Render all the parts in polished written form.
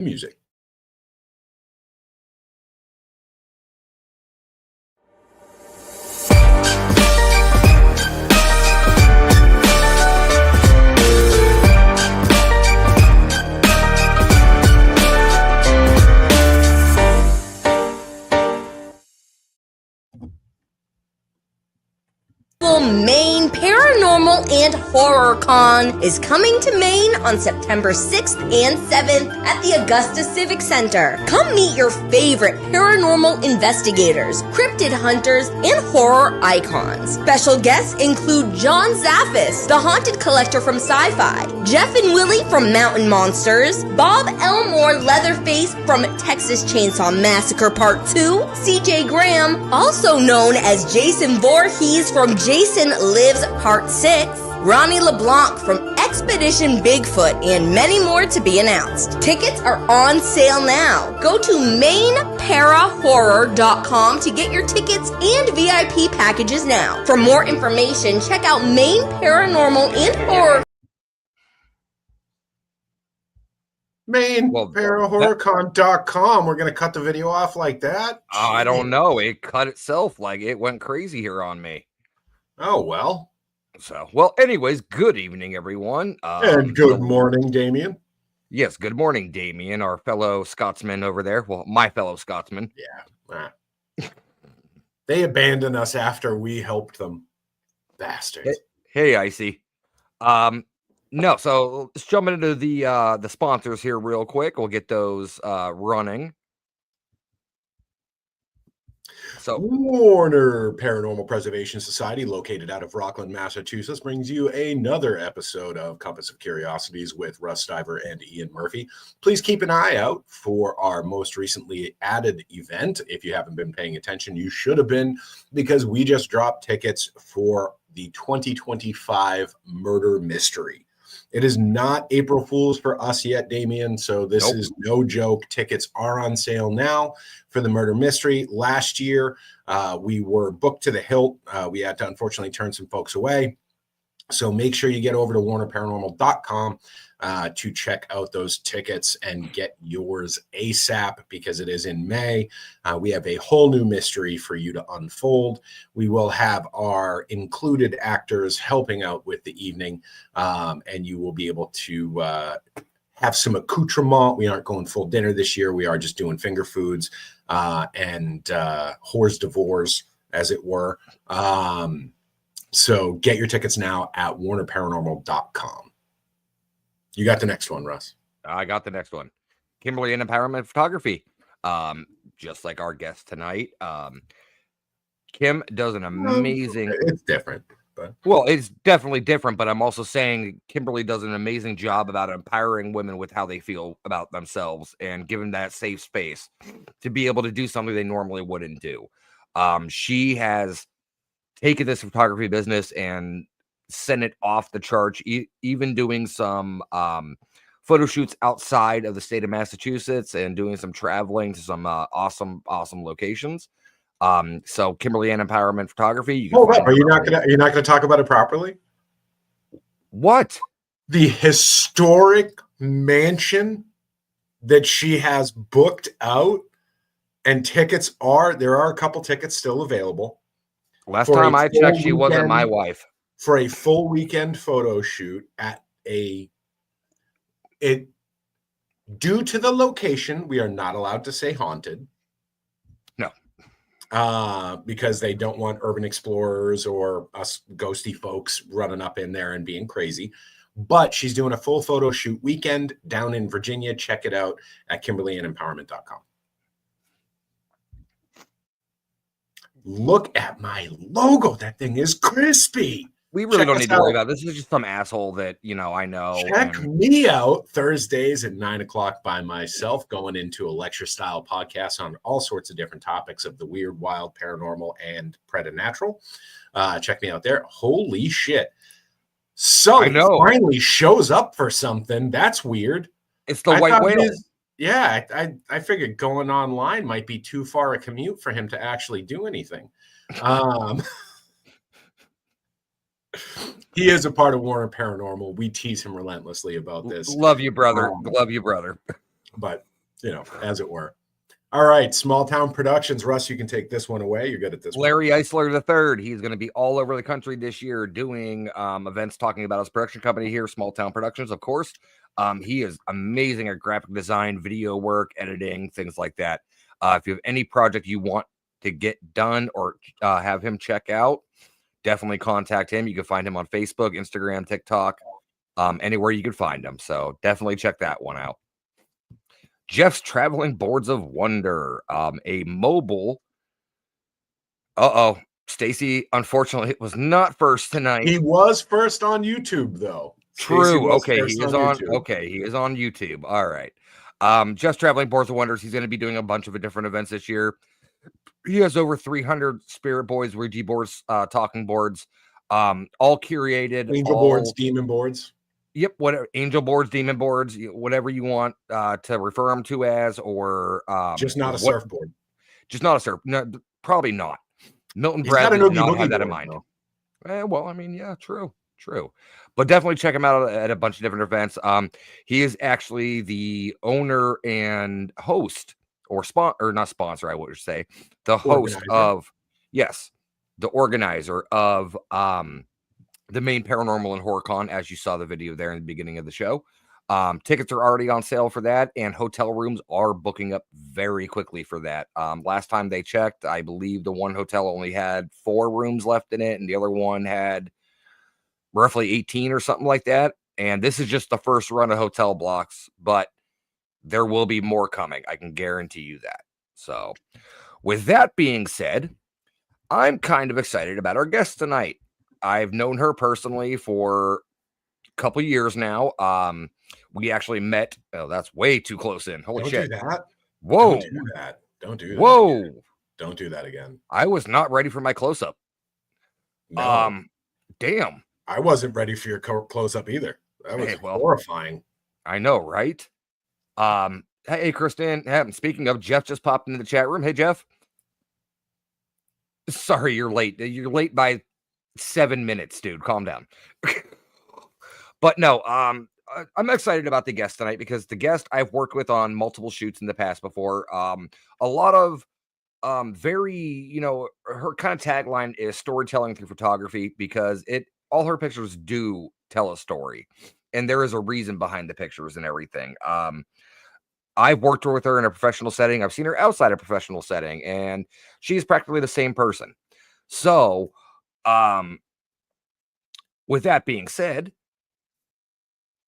Music. Maine Paranormal and Horror Con is coming to Maine on September 6th and 7th at the Augusta Civic Center. Come meet your favorite paranormal investigators, cryptid hunters, and horror icons. Special guests include John Zaffis, the haunted collector from Sci-Fi, Jeff and Willie from Mountain Monsters, Bob Elmore Leatherface from Texas Chainsaw Massacre Part 2, CJ Graham, also known as Jason Voorhees from Jason Lives Part 6, Ronnie LeBlanc from Expedition Bigfoot, and many more to be announced. Tickets are on sale now. Go to mainparahorror.com to get your tickets and VIP packages now. For more information, check out Maine Paranormal and Horror. MaineParaHorrorCon.com. We're going to cut the video off like that? I don't know. It cut itself. Like, it went crazy here on me. Oh, well. So, well, anyways, good evening, everyone. And good morning, Damien. Yes, good morning, Damien, our fellow Scotsman over there. Well, my fellow Scotsman. Yeah. They abandoned us after we helped them. Bastards. Hey, Icy. No, so let's jump into the sponsors here real quick. We'll get those running. So Warner Paranormal Preservation Society, located out of Rockland, Massachusetts, brings you another episode of Compass of Curiosities with Russ Stiver and Ian Murphy. Please keep an eye out for our most recently added event. If you haven't been paying attention, you should have been, because we just dropped tickets for the 2025 Murder Mystery. It is not April Fool's for us yet, Damien, so this is no joke. Tickets are on sale now for the Murder Mystery. Last year, we were booked to the hilt. We had to unfortunately turn some folks away. So make sure you get over to warnerparanormal.com to check out those tickets and get yours ASAP, because it is in May. We have a whole new mystery for you to unfold. We will have our included actors helping out with the evening, and you will be able to have some accoutrement. We aren't going full dinner this year. We are just doing finger foods and hors d'oeuvres, as it were. So get your tickets now at warnerparanormal.com. You got the next one, Russ. I got the next one. Kimberly and Empowerment Photography. Just like our guest tonight. Kim does an amazing... It's different. But... Well, it's definitely different, but I'm also saying Kimberly does an amazing job about empowering women with how they feel about themselves and giving that safe space to be able to do something they normally wouldn't do. She has taken this photography business and sent it off the charts, even doing some photo shoots outside of the state of Massachusetts and doing some traveling to some awesome locations. So Kimberly Ann Empowerment Photography. You can are you not gonna talk about it properly? What? The historic mansion that she has booked out, and there are a couple tickets still available. Last time I checked, she wasn't my wife. For a full weekend photo shoot at due to the location, we are not allowed to say haunted. No. Because they don't want urban explorers or us ghosty folks running up in there and being crazy. But she's doing a full photo shoot weekend down in Virginia. Check it out at KimberlyAndEmpowerment.com. Look at my logo. That thing is crispy. We really don't need to worry about it. This is just some asshole that, I know. Check me out Thursdays at 9:00 by myself, going into a lecture style podcast on all sorts of different topics of the weird, wild, paranormal, and preternatural. Check me out there. Holy shit. So it finally shows up for something. That's weird. It's the white whale. Yeah, I figured going online might be too far a commute for him to actually do anything. He is a part of Warner Paranormal. We tease him relentlessly about this. Love you, brother. Love you, brother. But as it were. All right, Small Town Productions. Russ, you can take this one away. You're good at this Larry one. Eisler III. He's going to be all over the country this year doing events talking about his production company here, Small Town Productions, of course. He is amazing at graphic design, video work, editing, things like that. If you have any project you want to get done or have him check out, definitely contact him. You can find him on Facebook, Instagram, TikTok, anywhere you can find him. So definitely check that one out. Jeff's Traveling Boards of Wonder, a mobile. Stacy, unfortunately, was not first tonight. He was first on YouTube, though. True. Okay, he is on. YouTube. Okay, he is on YouTube. All right. Jeff's Traveling Boards of Wonders. He's going to be doing a bunch of different events this year. He has over 300 Spirit Boys, Ouija boards, talking boards, all curated. Angel boards, demon boards. Yep, whatever, angel boards, demon boards, whatever you want to refer them to as, or just not a surfboard. Just not a surf. No, probably not. Milton Bradley did not have that in mind. Well, I mean, yeah, true. But definitely check him out at a bunch of different events. He is actually the owner and host, or not sponsor, I would say, the host of, yes, the organizer of the main Paranormal and Horror Con, as you saw the video there in the beginning of the show. Tickets are already on sale for that, and hotel rooms are booking up very quickly for that. Last time they checked, I believe the one hotel only had 4 rooms left in it, and the other one had roughly 18 or something like that. And this is just the first run of hotel blocks, but there will be more coming. I can guarantee you that. So with that being said, I'm kind of excited about our guest tonight. I've known her personally for a couple years now. We actually met. Oh, that's way too close in. Holy shit. Do that. Whoa. Don't do that. Don't do that. Whoa. Again. Don't do that again. I was not ready for my close-up. No. Damn. I wasn't ready for your close-up either. That was horrifying. I know, right? Hey, Kristen. Speaking of, Jeff just popped into the chat room. Hey, Jeff. Sorry, you're late. You're late by 7 minutes, dude. Calm down. But no, I'm excited about the guest tonight because the guest I've worked with on multiple shoots in the past before. A lot of very, her kind of tagline is storytelling through photography, because all her pictures do tell a story, and there is a reason behind the pictures and everything. I've worked with her in a professional setting. I've seen her outside a professional setting, and she's practically the same person. So, with that being said,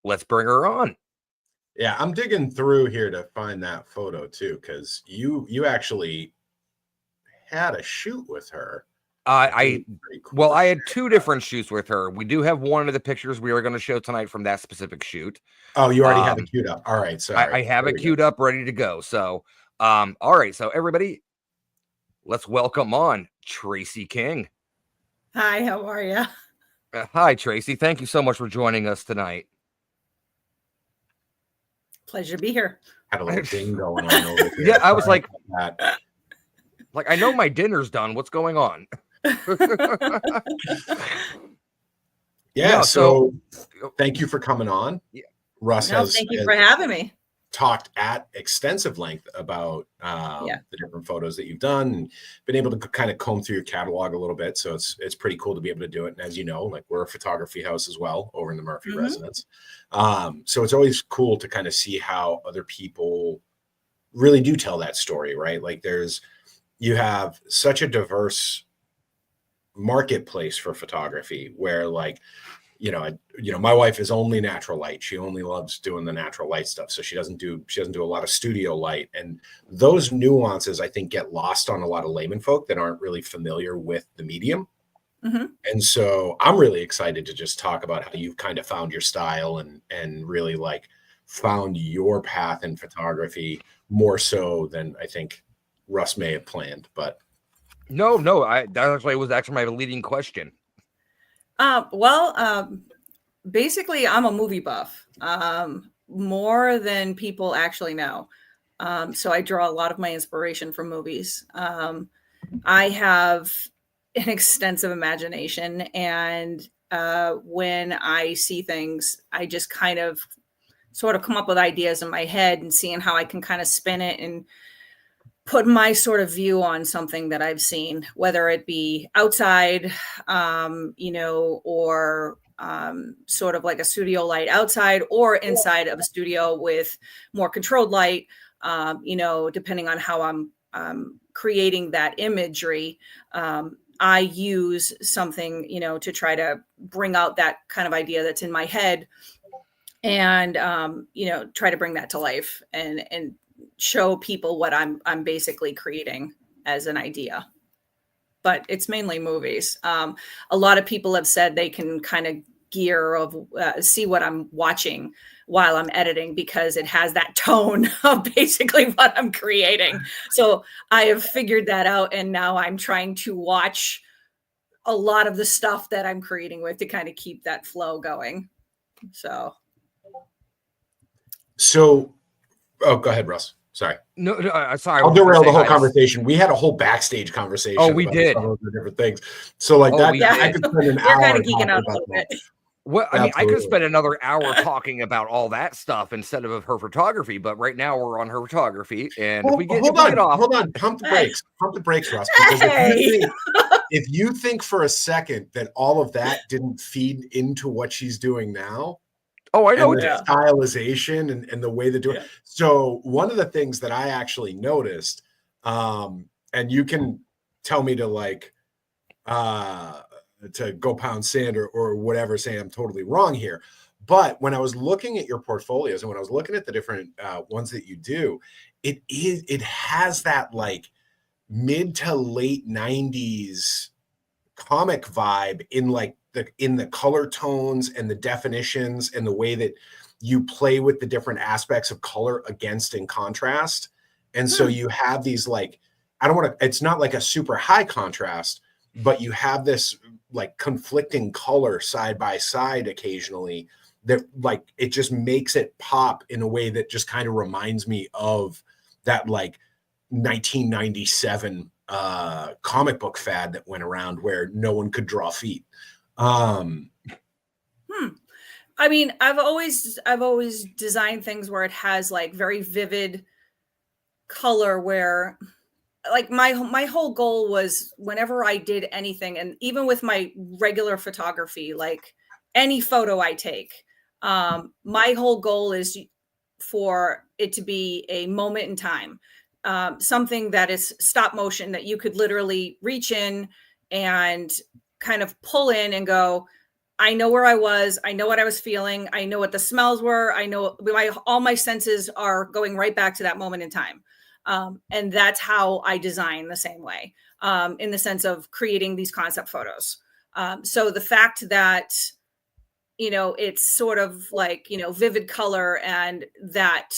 let's bring her on. Yeah, I'm digging through here to find that photo too, because you actually had a shoot with her. I had 2 different shoots with her. We do have one of the pictures we are going to show tonight from that specific shoot. Oh, you already have it queued up. All right. So I have it queued up, ready to go. So, all right. So everybody, let's welcome on Tracy King. Hi, how are you? Hi, Tracy. Thank you so much for joining us tonight. Pleasure to be here. Had a little thing going on over here. Yeah, I was like, I know my dinner's done. What's going on? Yeah, so thank you for coming on. Yeah. Russ thank you for having me. Talked at extensive length about the different photos that you've done, and been able to kind of comb through your catalog a little bit. So it's pretty cool to be able to do it. And as you know, like, we're a photography house as well over in the Murphy residence. So it's always cool to kind of see how other people really do tell that story, right? Like, you have such a diverse marketplace for photography where, like, my wife is only natural light. She only loves doing the natural light stuff. So she doesn't do a lot of studio light. And those nuances, I think, get lost on a lot of layman folk that aren't really familiar with the medium. And so I'm really excited to just talk about how you've kind of found your style and really, like, found your path in photography more so than I think Russ may have planned. But no, that was actually my leading question. Basically, I'm a movie buff, more than people actually know. So I draw a lot of my inspiration from movies. I have an extensive imagination, and when I see things, I just kind of sort of come up with ideas in my head and seeing how I can kind of spin it and put my sort of view on something that I've seen, whether it be outside, or sort of like a studio light outside or inside of a studio with more controlled light, depending on how I'm creating that imagery. I use something, to try to bring out that kind of idea that's in my head and, try to bring that to life and show people what I'm basically creating as an idea. But it's mainly movies. A lot of people have said they can kind of see what I'm watching while I'm editing because it has that tone of basically what I'm creating. So I have figured that out, and now I'm trying to watch a lot of the stuff that I'm creating with to kind of keep that flow going. So, oh, go ahead, Russ. Sorry. No, sorry. I'll derail the whole conversation. We had a whole backstage conversation. Oh, we about did. some of the different things. So like that, I could spend an hour kind of geeking out a little bit. Well, I mean, I could spend another hour talking about all that stuff instead of her photography, but right now we're on her photography, and well, if we get hold on, pump the brakes, Russ. Because if you think for a second that all of that didn't feed into what she's doing now. Oh, I know. And the stylization and the way they do it. So one of the things that I actually noticed, and you can tell me to to go pound sand or whatever, say I'm totally wrong here. But when I was looking at your portfolios and when I was looking at the different ones that you do, it has that like mid to late 90s comic vibe in like in the color tones and the definitions and the way that you play with the different aspects of color against and contrast. And so you have these like, it's not like a super high contrast, but you have this like conflicting color side by side occasionally that like, it just makes it pop in a way that just kind of reminds me of that like 1997 comic book fad that went around where no one could draw feet. I mean, I've always designed things where it has like very vivid color where like my whole goal was whenever I did anything, and even with my regular photography, like any photo I take, my whole goal is for it to be a moment in time, something that is stop motion that you could literally reach in and kind of pull in and go, I know where I was. I know what I was feeling. I know what the smells were. I know all my senses are going right back to that moment in time. And that's how I design the same way, in the sense of creating these concept photos. So the fact that, it's sort of like, vivid color and that,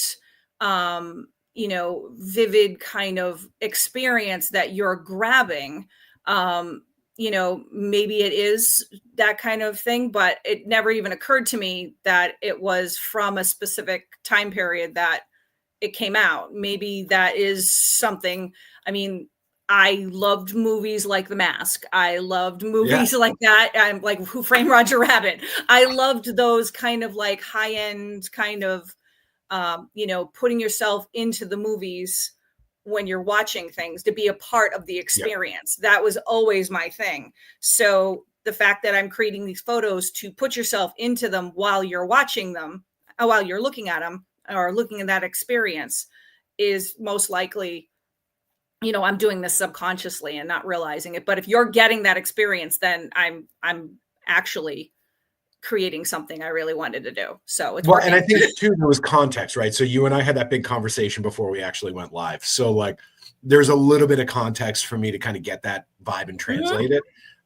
vivid kind of experience that you're grabbing, maybe it is that kind of thing, but it never even occurred to me that it was from a specific time period that it came out. Maybe that is something. I mean, I loved movies like The Mask. I loved movies like that. I'm like Who Framed Roger Rabbit. I loved those kind of like high end kind of, putting yourself into the movies when you're watching things to be a part of the experience. That was always my thing. So the fact that I'm creating these photos to put yourself into them while you're watching them, while you're looking at them or looking at that experience is most likely, I'm doing this subconsciously and not realizing it. But if you're getting that experience, then I'm actually creating something I really wanted to do. So it's working. And I think too, there was context, right? So you and I had that big conversation before we actually went live. So like, there's a little bit of context for me to kind of get that vibe and translate it.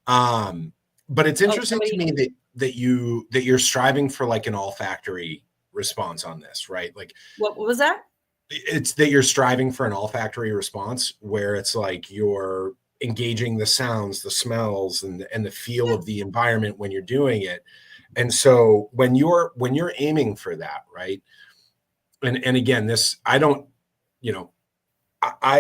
But it's interesting to me that you're striving for like an olfactory response on this, right? Like, what was that? It's that you're striving for an olfactory response where it's like you're engaging the sounds, the smells, and the feel of the environment when you're doing it. And so when you're aiming for that, right? And again, this, I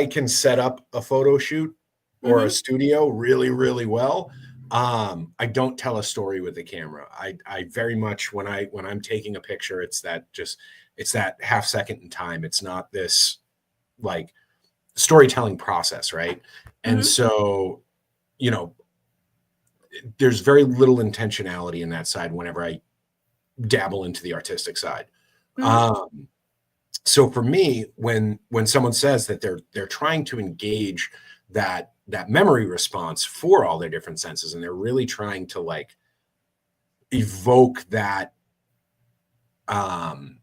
can set up a photo shoot or a studio really, really well. I don't tell a story with the camera. I very much, when I'm taking a picture, it's that just It's that half second in time. It's not this like storytelling process, right? And so, you know, there's very little intentionality in that side whenever I dabble into the artistic side. So for me, when someone says that they're trying to engage that memory response for all their different senses, and they're really trying to like evoke that, I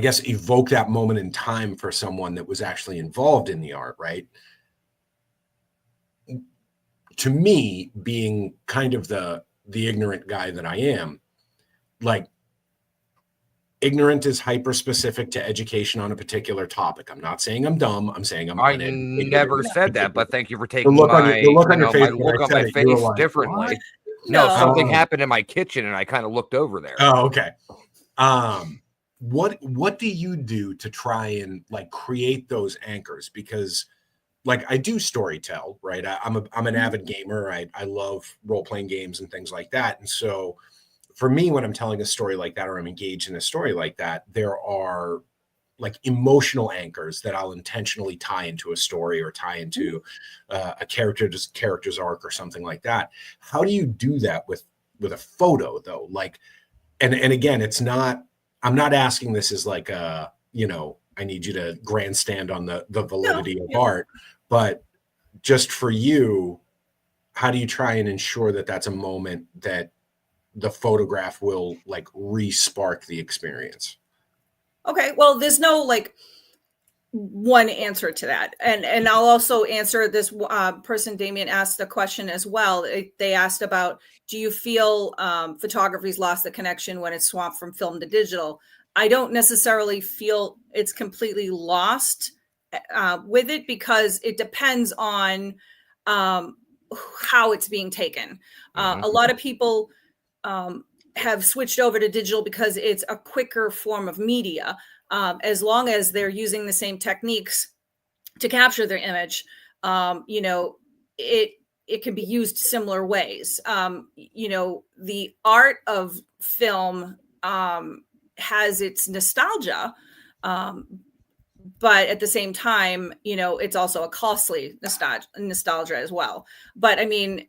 guess evoke that moment in time for someone that was actually involved in the art, right? To me, being kind of the ignorant guy that I am, like, ignorant is hyper specific to education on a particular topic. I'm not saying I'm dumb. I'm saying I'm I uneducated. never said that, but thank you for The taking look on my, your, the look on your face my when look I on said my it, you were face like, differently. "What?" No, something Oh. happened in my kitchen and I kind of looked over there. Oh, okay. What do you do to try and like create those anchors? Because like I do storytell, right? I'm an avid gamer. I love role-playing games and things like that. And so for me, when I'm telling a story like that, or I'm engaged in a story like that, there are like emotional anchors that I'll intentionally tie into a story or tie into a character's arc or something like that. How do you do that with a photo though? Like, and again, it's not, I'm not asking this as like a, you know, I need you to grandstand on the validity of art, but just for you, how do you try and ensure that that's a moment that the photograph will like re-spark the experience? Okay, well, there's no like one answer to that, and I'll also answer this. Person, Damien, asked a question as well. They asked about, do you feel photography's lost the connection when it's swapped from film to digital? I don't necessarily feel it's completely lost with it, because it depends on how it's being taken. A lot of people have switched over to digital because it's a quicker form of media. As long as they're using the same techniques to capture their image, you know, it can be used similar ways. You know, the art of film has its nostalgia, but at the same time, you know, it's also a costly nostalgia as well. But I mean,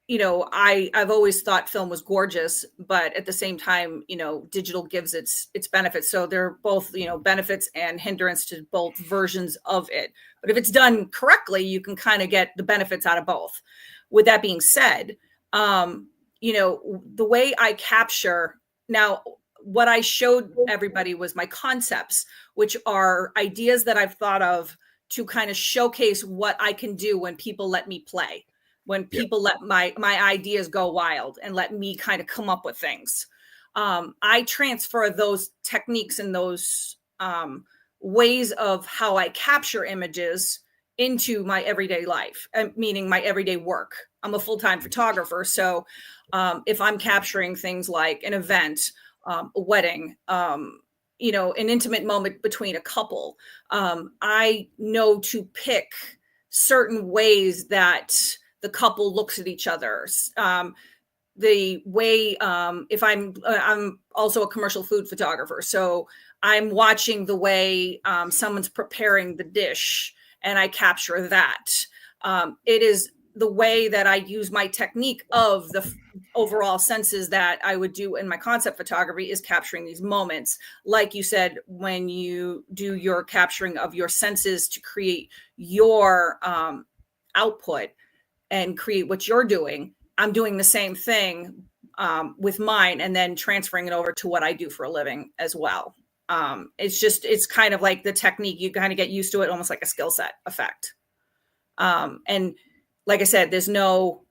you know, I've always thought film was gorgeous, but at the same time, you know, digital gives its benefits. So they're both, you know, benefits and hindrance to both versions of it. But if it's done correctly, you can kind of get the benefits out of both. With that being said, you know, the way I capture now, what I showed everybody was my concepts, which are ideas that I've thought of to kind of showcase what I can do when people let me play, when people let my ideas go wild and let me kind of come up with things. I transfer those techniques and those ways of how I capture images into my everyday life, meaning my everyday work. I'm a full-time photographer. So if I'm capturing things like an event, a wedding, you know, an intimate moment between a couple, I know to pick certain ways that the couple looks at each other. The way, if I'm also a commercial food photographer, so I'm watching the way someone's preparing the dish, and I capture that. It is the way that I use my technique of the overall senses that I would do in my concept photography, is capturing these moments. Like you said, when you do your capturing of your senses to create your output and create what you're doing, I'm doing the same thing with mine, and then transferring it over to what I do for a living as well. It's kind of like the technique. You kind of get used to it, almost like a skill set effect. And like I said, there's no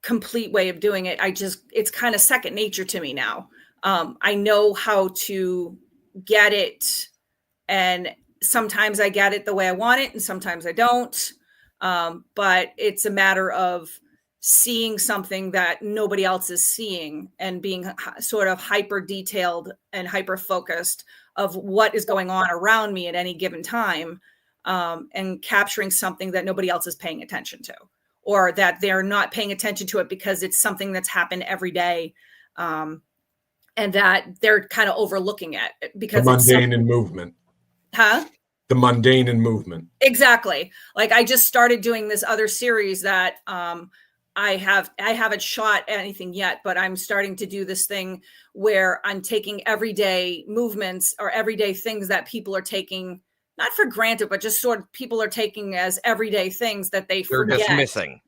complete way of doing it. It's kind of second nature to me now. I know how to get it, and sometimes I get it the way I want it, and sometimes I don't. But it's a matter of seeing something that nobody else is seeing, and being sort of hyper detailed and hyper focused of what is going on around me at any given time, and capturing something that nobody else is paying attention to, or that they're not paying attention to it because it's something that's happened every day. and that they're kind of overlooking it The because mundane in movement. The mundane in movement. Exactly. Like I just started doing this other series that I haven't shot anything yet, but I'm starting to do this thing where I'm taking everyday movements or everyday things that people are taking, not for granted, but just sort of people are taking as everyday things that they're forget. Dismissing.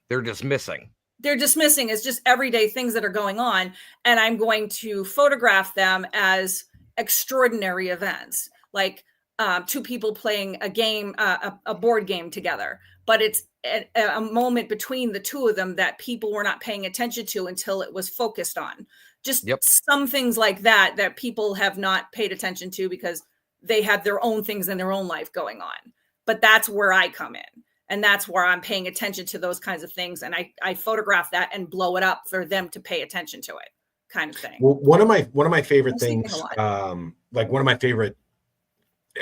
They're dismissing as just everyday things that are going on. And I'm going to photograph them as extraordinary events, like two people playing a game, a board game together. But it's a moment between the two of them that people were not paying attention to until it was focused on. Just some things like that people have not paid attention to because they have their own things in their own life going on. But that's where I come in. And that's where I'm paying attention to those kinds of things. And I photograph that and blow it up for them to pay attention to it, kind of thing. Well, one of my favorite things, like one of my favorite,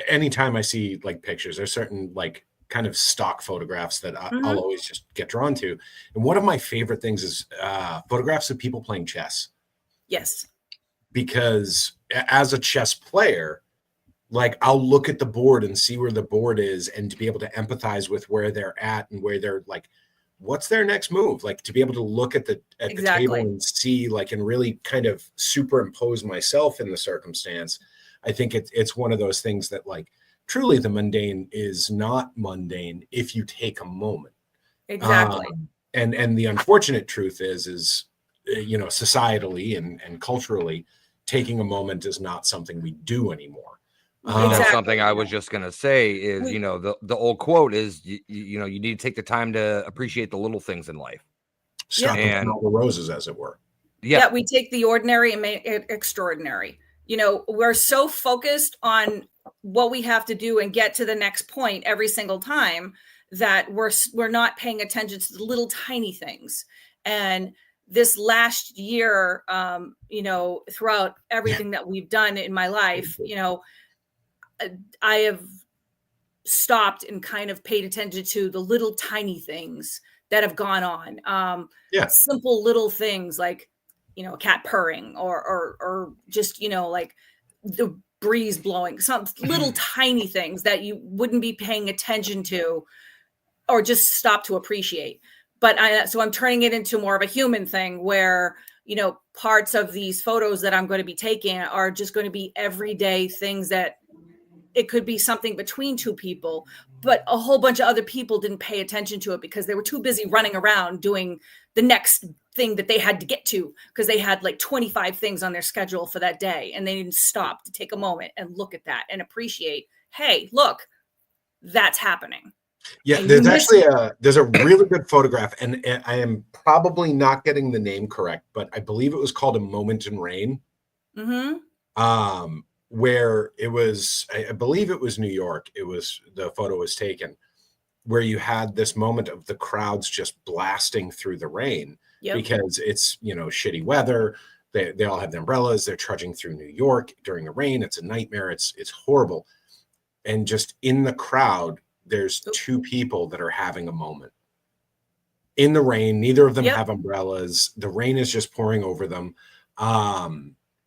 anytime I see like pictures, there's certain like kind of stock photographs that I'll always just get drawn to. And one of my favorite things is photographs of people playing chess. Yes. Because as a chess player, like I'll look at the board and see where the board is, and to be able to empathize with where they're at and where they're like, what's their next move? Like to be able to look at the table and see like, and really kind of superimpose myself in the circumstance. I think it's one of those things that like truly the mundane is not mundane if you take a moment. Exactly. And the unfortunate truth is, you know, societally and culturally, taking a moment is not something we do anymore. That's something I was just going to say is, you know, the old quote is, you know, you need to take the time to appreciate the little things in life. Stop and all the roses, as it were. Yeah, we take the ordinary and make it extraordinary. You know, we're so focused on what we have to do and get to the next point every single time that we're not paying attention to the little tiny things. And this last year, you know, throughout everything that we've done in my life, you know, I have stopped and kind of paid attention to the little tiny things that have gone on. Simple little things like, you know, a cat purring or just, you know, like the breeze blowing, some little tiny things that you wouldn't be paying attention to or just stop to appreciate. But so I'm turning it into more of a human thing where, you know, parts of these photos that I'm going to be taking are just going to be everyday things that it could be something between two people, but a whole bunch of other people didn't pay attention to it because they were too busy running around doing the next thing that they had to get to because they had like 25 things on their schedule for that day. And they didn't stop to take a moment and look at that and appreciate, hey, look, that's happening. Yeah, and there's actually there's a really good photograph, and I am probably not getting the name correct, but I believe it was called A Moment in Rain. Where it was, I believe it was New York. It was, the photo was taken where you had this moment of the crowds just blasting through the rain because it's, you know, shitty weather. They all have the umbrellas. They're trudging through New York during the rain. It's a nightmare. It's horrible. And just in the crowd, there's two people that are having a moment in the rain. Neither of them have umbrellas. The rain is just pouring over them.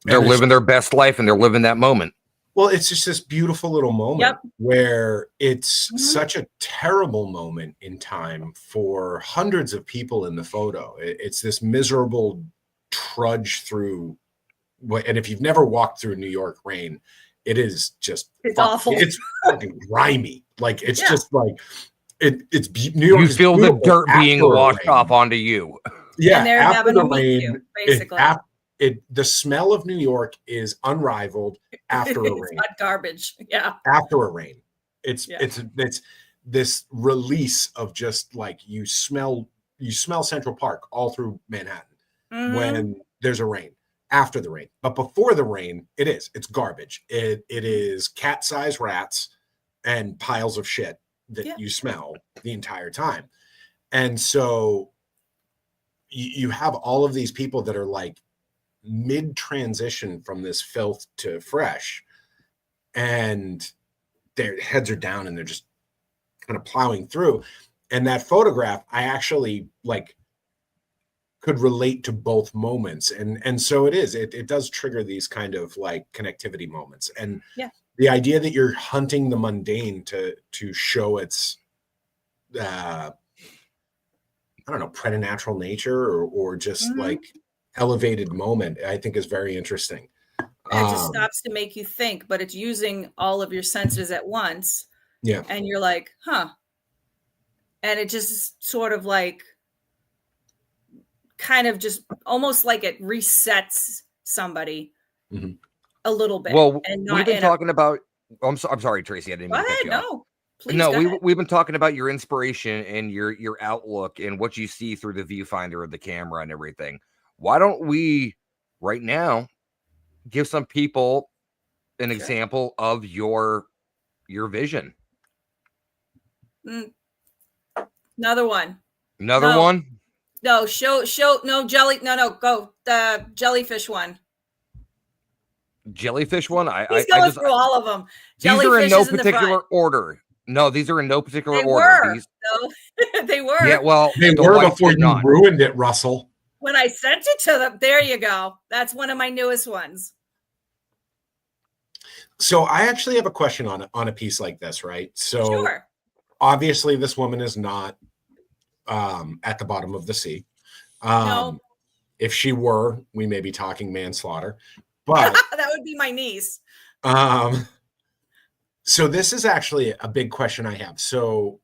They're living their best life and they're living that moment. Well, it's just this beautiful little moment where it's such a terrible moment in time for hundreds of people in the photo. It's this miserable trudge through. And if you've never walked through New York rain, it is just, it's awful. It's fucking grimy. Like, it's just like, it's New York. You feel the dirt being washed off onto you. Yeah. And they're after having the to meet rain, you, basically. The smell of New York is unrivaled after a rain. It's not garbage. Yeah. After a rain. It's this release of just like you smell Central Park all through Manhattan when there's a rain. After the rain. But before the rain, it's garbage. It is cat-sized rats and piles of shit that you smell the entire time. And so you have all of these people that are like mid-transition from this filth to fresh, and their heads are down and they're just kind of plowing through. And that photograph, I actually like could relate to both moments. And so it does trigger these kind of like connectivity moments. And Yeah. the idea that you're hunting the mundane to show its I don't know, preternatural nature or just like elevated moment, I think is very interesting. And it just stops to make you think, but it's using all of your senses at once. Yeah. And you're like, huh. And it just sort of like kind of just almost like it resets somebody a little bit. Well, and we've been talking about. I'm sorry, Tracy. I didn't mean to cut you off. No, please. No, go ahead. we've been talking about your inspiration and your outlook and what you see through the viewfinder of the camera and everything. Why don't we right now give some people an example of your vision? Another one. Another one? No, show no jelly. No, go the jellyfish one. Jellyfish one? He's going through all of them. These are in no particular order. No, these are in no particular order. They were. Yeah, well, they were before you ruined it, Russell. When I sent it to them, there you go. That's one of my newest ones. So I actually have a question on a piece like this, right? So sure. Obviously this woman is not at the bottom of the sea. No. If she were, we may be talking manslaughter, but that would be my niece. So this is actually a big question I have. So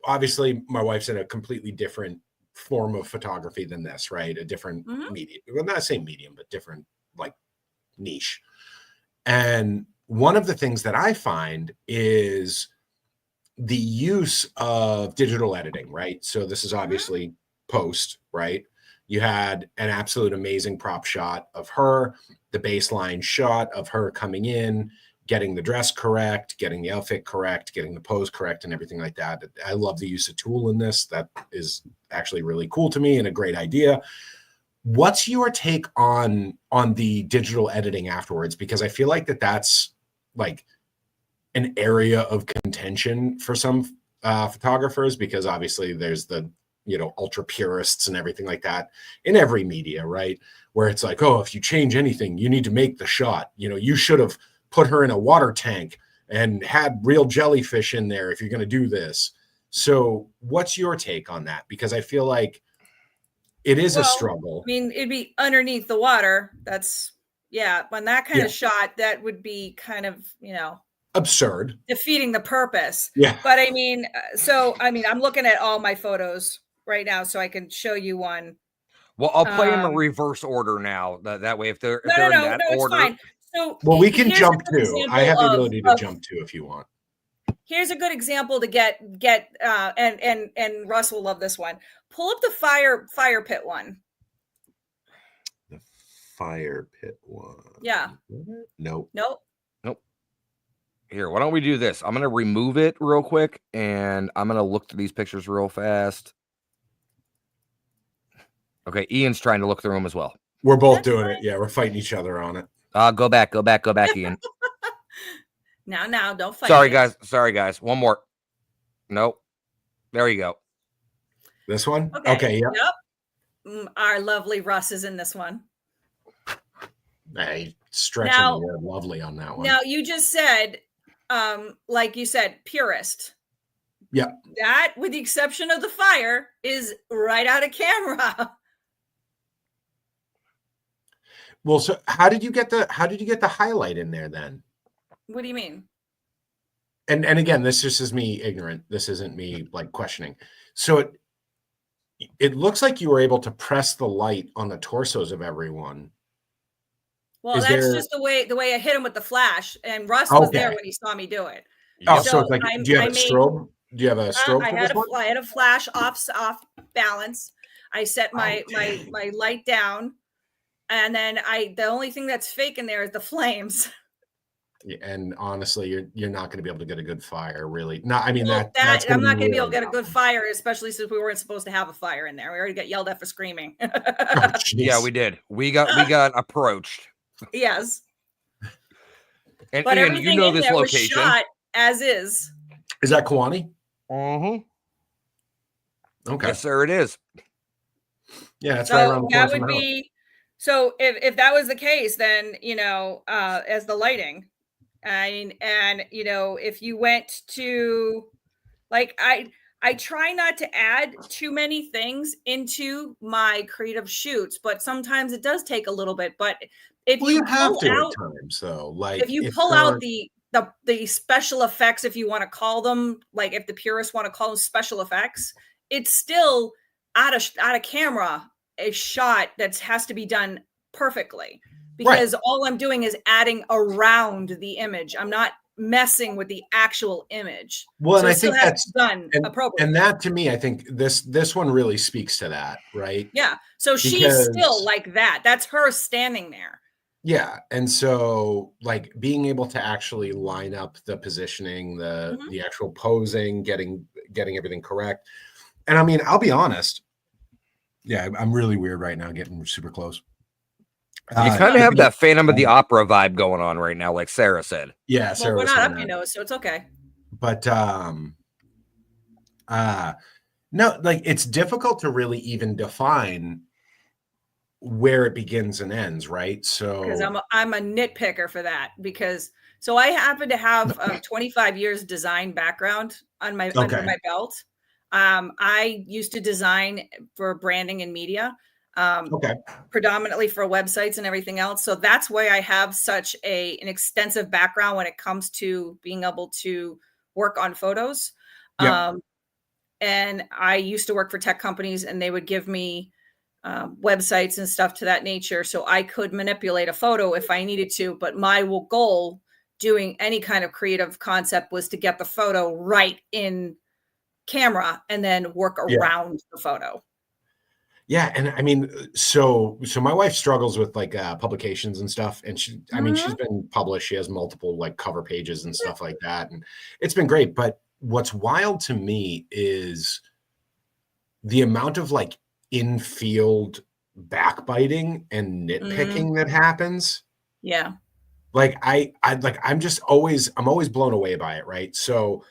obviously my wife's in a completely different form of photography than this, right? A different medium. Well, not the same medium, but different like niche. And one of the things that I find is the use of digital editing, right? So this is obviously post, right? You had an absolute amazing prop shot of her, the baseline shot of her coming in, getting the dress correct, getting the outfit correct, getting the pose correct, and everything like that. I love the use of tool in this. That is actually really cool to me and a great idea. What's your take on the digital editing afterwards? Because I feel like that's like an area of contention for some photographers, because obviously there's the, ultra purists and everything like that in every media, right? Where it's like, oh, if you change anything, you need to make the shot. You should have put her in a water tank and had real jellyfish in there if you're going to do this. So what's your take on that? Because I feel like it is a struggle. I mean, it'd be underneath the water. That's, when that kind of shot, that would be kind of, absurd, defeating the purpose. Yeah. But I mean, I'm looking at all my photos right now so I can show you one. Well, I'll play them in reverse order now. That way, if they're in that order. It's fine. So we can jump to. I have the ability to jump to if you want. Here's a good example to get and Russ will love this one. Pull up the fire pit one. The fire pit one. Yeah. Nope. Here, why don't we do this? I'm going to remove it real quick, and I'm going to look through these pictures real fast. Okay, Ian's trying to look through them as well. We're both doing it. Yeah, we're fighting each other on it. Go back, Ian. Now, don't fight. Sorry, guys. One more. Nope. There you go. This one? Okay, yeah. Yep. Our lovely Russ is in this one. Hey, stretching the word lovely on that one. Now, you just said, like you said, purist. Yeah. That, with the exception of the fire, is right out of camera. Well, so how did you get the highlight in there then? What do you mean? And again, this just is me ignorant. This isn't me like questioning. So it looks like you were able to press the light on the torsos of everyone. Well, just the way I hit him with the flash, and Russ was there when he saw me do it. Oh, so it's like, do you have a strobe? Do you have a strobe? I had a flash off balance. I set my light down, and then the only thing that's fake in there is the flames. Yeah, and honestly, you're not going to be able to get a good fire, really. No, I mean I'm not going to be able to get a good fire, especially since we weren't supposed to have a fire in there. We already got yelled at for screaming. Yeah, we did. We got approached. Yes. And but Ian, everything you know in this there location. was shot as is. Is that Kiwani? Mm-hmm. Okay. Yes, sir, it is. Yeah, it's right So around the corner that from would the house. be, so if that was the case, then, as the lighting, and if you went to, like, I try not to add too many things into my creative shoots, but sometimes it does take a little bit. But if Well, you you have pull to at out times, though. if Like, you it's pull out not the special effects, if you want to call them, like if the purists want to call them special effects, it's still out of camera a shot that has to be done perfectly, right. because all I'm doing is adding around the image. I'm not messing with the actual image. Well, and So I it still think has to that's be done and appropriately. and that to me, I think this one really speaks to that, right? Yeah. So she's still Because like that. That's her standing there. yeah, and so like being able to actually line up the positioning, the Mhm. the actual posing, getting everything correct. And I mean, I'll be honest. Yeah, I'm really weird right now, getting super close. You kind of have Taking it, that Phantom of the Opera vibe going on right now, like Sarah said. yeah, Well, Sarah we're was not saying up your that, nose, so it's okay. but uh, no, like it's difficult to really even define where it begins and ends, right? Because So I'm a nitpicker for that, because so I happen to have 25 years design background on my under okay, my belt. I used to design for branding and media, um, okay, predominantly for websites and everything else. So that's why I have such an extensive background when it comes to being able to work on photos. yep, Um, and I used to work for tech companies, and they would give me websites and stuff to that nature, so I could manipulate a photo if I needed to. But my goal, doing any kind of creative concept, was to get the photo right in camera and then work yeah. around the photo. Yeah, and I mean, so my wife struggles with like publications and stuff, and I mean, she's Mhm. been published. She has multiple like cover pages and stuff like that, and it's been great. But what's wild to me is the amount of like in-field backbiting and Mhm. nitpicking that happens. Yeah. Like I'm always blown away by it, right? So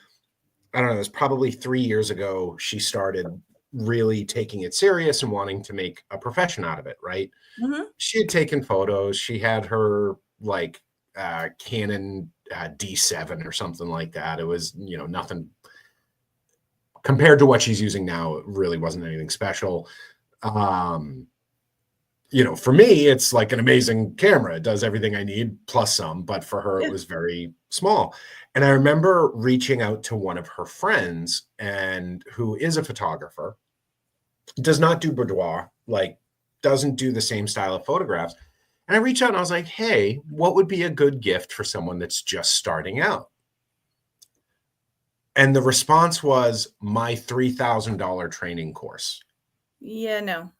I don't know, it was probably 3 years ago she started really taking it serious and wanting to make a profession out of it, right? Mhm. She had taken photos. She had her like Canon D7 or something like that. It was, nothing compared to what she's using now. It really wasn't anything special. Um, for me, it's like an amazing camera. It does everything I need plus some, but for her, it Yeah. was very small. And I remember reaching out to one of her friends and who is a photographer, does not do boudoir, like doesn't do the same style of photographs. And I reached out and I was like, hey, what would be a good gift for someone that's just starting out? And the response was my $3,000 training course. Yeah, no.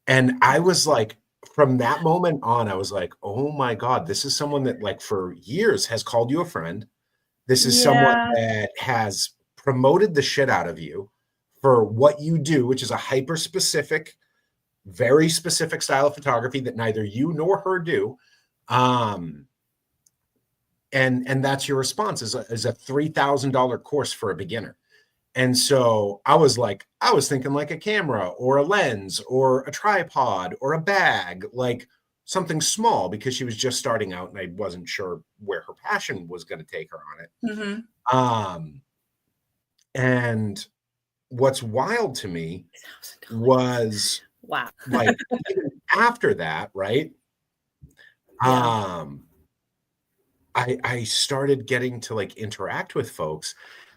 And I was like, from that moment on, I was like, oh my God, this is someone that, like, for years has called you a friend. This is someone Yeah. that has promoted the shit out of you for what you do, which is a hyper specific, very specific style of photography that neither you nor her do. Um, and that's your response is a $3,000 course for a beginner. And so I was thinking like a camera or a lens or a tripod or a bag, like something small because she was just starting out and I wasn't sure where her passion was going to take her on it. Mhm. Um, and what's wild to me $1,000. was Wow. like even after that, right? Yeah. Um, I started getting to like interact with folks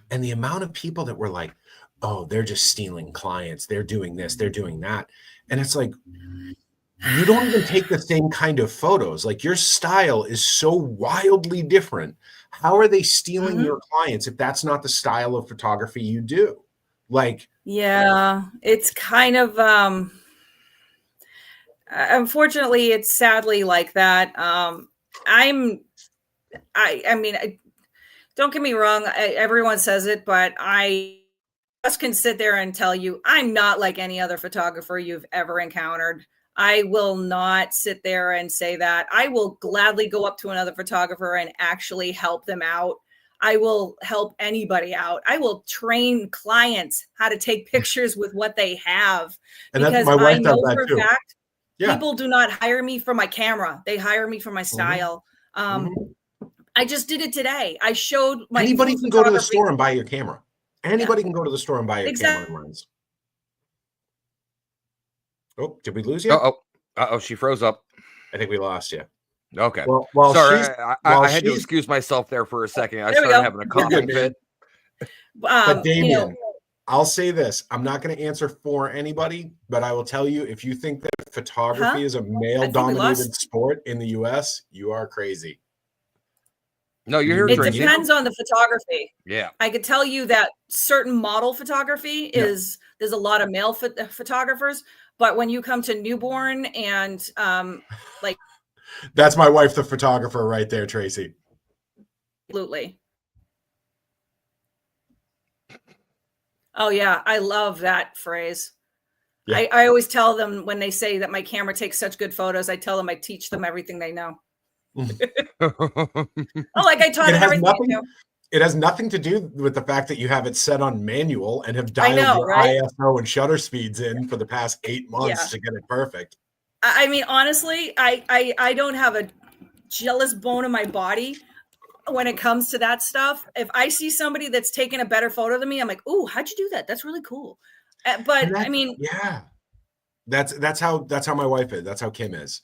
and the amount of people that were like, oh, they're just stealing clients, they're doing this, they're doing that. And it's like, you don't even take the same kind of photos. Like your style is so wildly different. How are they stealing Mhm. your clients if that's not the style of photography you do? Like, Yeah, it's kind of unfortunately, it's sadly like that. I'm I mean, don't get me wrong, everyone says it, but I just can sit there and tell you I'm not like any other photographer you've ever encountered. I will not sit there and say that. I will gladly go up to another photographer and actually help them out. I will help anybody out. I will train clients how to take pictures with what they have, And that's because my wife I does know that for a too. fact Yeah. people do not hire me for my camera. They hire me for my style. I just did it today. I showed my Anybody food can go to the photography. store and buy your camera. Anybody can go to the store and buy your camera Exactly. and lens. Oh, did we lose you? Oh, she froze up. I think we lost you. Okay. Well, while Sorry, she's I had to excuse myself there for a second. I There we started go. having a You're coughing good, fit. But Damien, you know, I'll say this. I'm not going to answer for anybody, but I will tell you, if you think that photography is a male-dominated sport in the U.S., you are crazy. No, you're here, it Tracy. depends on the photography. Yeah. I could tell you that certain model photography is, there's a lot of male photographers, but when you come to newborn and like, that's my wife, the photographer, right there, Tracy. Absolutely. Oh yeah, I love that phrase. Yeah. I always tell them when they say that my camera takes such good photos, I tell them I teach them everything they know. Like I taught them everything. It has nothing to do with the fact that you have it set on manual and have dialed your ISO and shutter speeds in for the past 8 months to get it perfect. I mean, honestly, I don't have a jealous bone in my body when it comes to that stuff. If I see somebody that's taken a better photo than me, I'm like, "Ooh, how'd you do that? That's really cool." But I mean, that's how my wife is. That's how Kim is.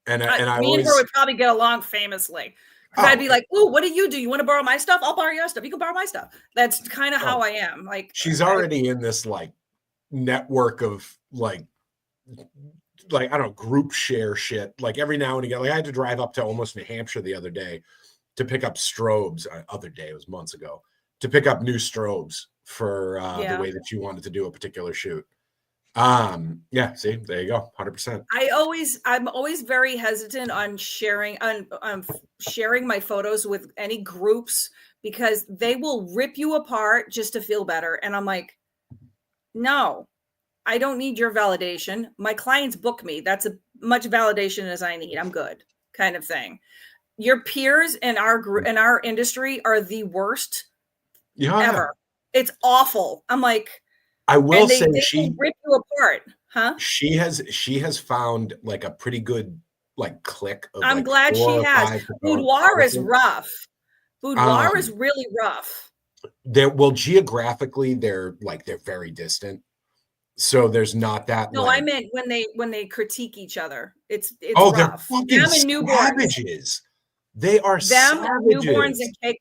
And I me and her would probably get along famously. I'd be like, "Ooh, what do? You want to borrow my stuff? I'll borrow your stuff. You can borrow my stuff." That's kind of how I am. Like, she's already in this like network of like I don't know, group share shit. Like every now and again, like I had to drive up to almost New Hampshire the other day to pick up strobes. It was months ago, to pick up new strobes for the way that you wanted to do a particular shoot. See, there you go, 100%. I'm always very hesitant on sharing sharing my photos with any groups, because they will rip you apart just to feel better. And I'm like, no, I don't need your validation. My clients book me. That's as much validation as I need. I'm good, kind of thing. Your peers in our group, in our industry, are the worst ever. It's awful. I'm like, I will say they rip you apart, huh? She has found like a pretty good like click of, I'm glad she has. Boudoir is rough. Boudoir is really rough. Geographically, they're very distant. So there's not that. No, I meant when they critique each other. It's rough. They're fucking savages. They are savages. Newborns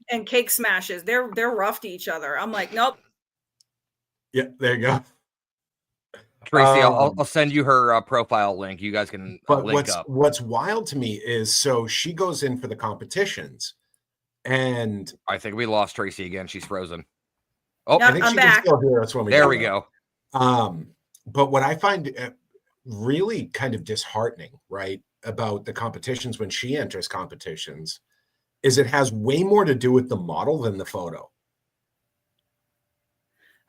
and cake smashes. They're rough to each other. I'm like, nope. Yeah, there you go. Tracy, I'll send you her profile link. You guys can link up. What's wild to me is, so she goes in for the competitions, and I think we lost Tracy again. She's frozen. Oh, I think I'm back. Can still hear us when we there we go. But what I find really kind of disheartening, right, about the competitions when she enters competitions, is it has way more to do with the model than the photo.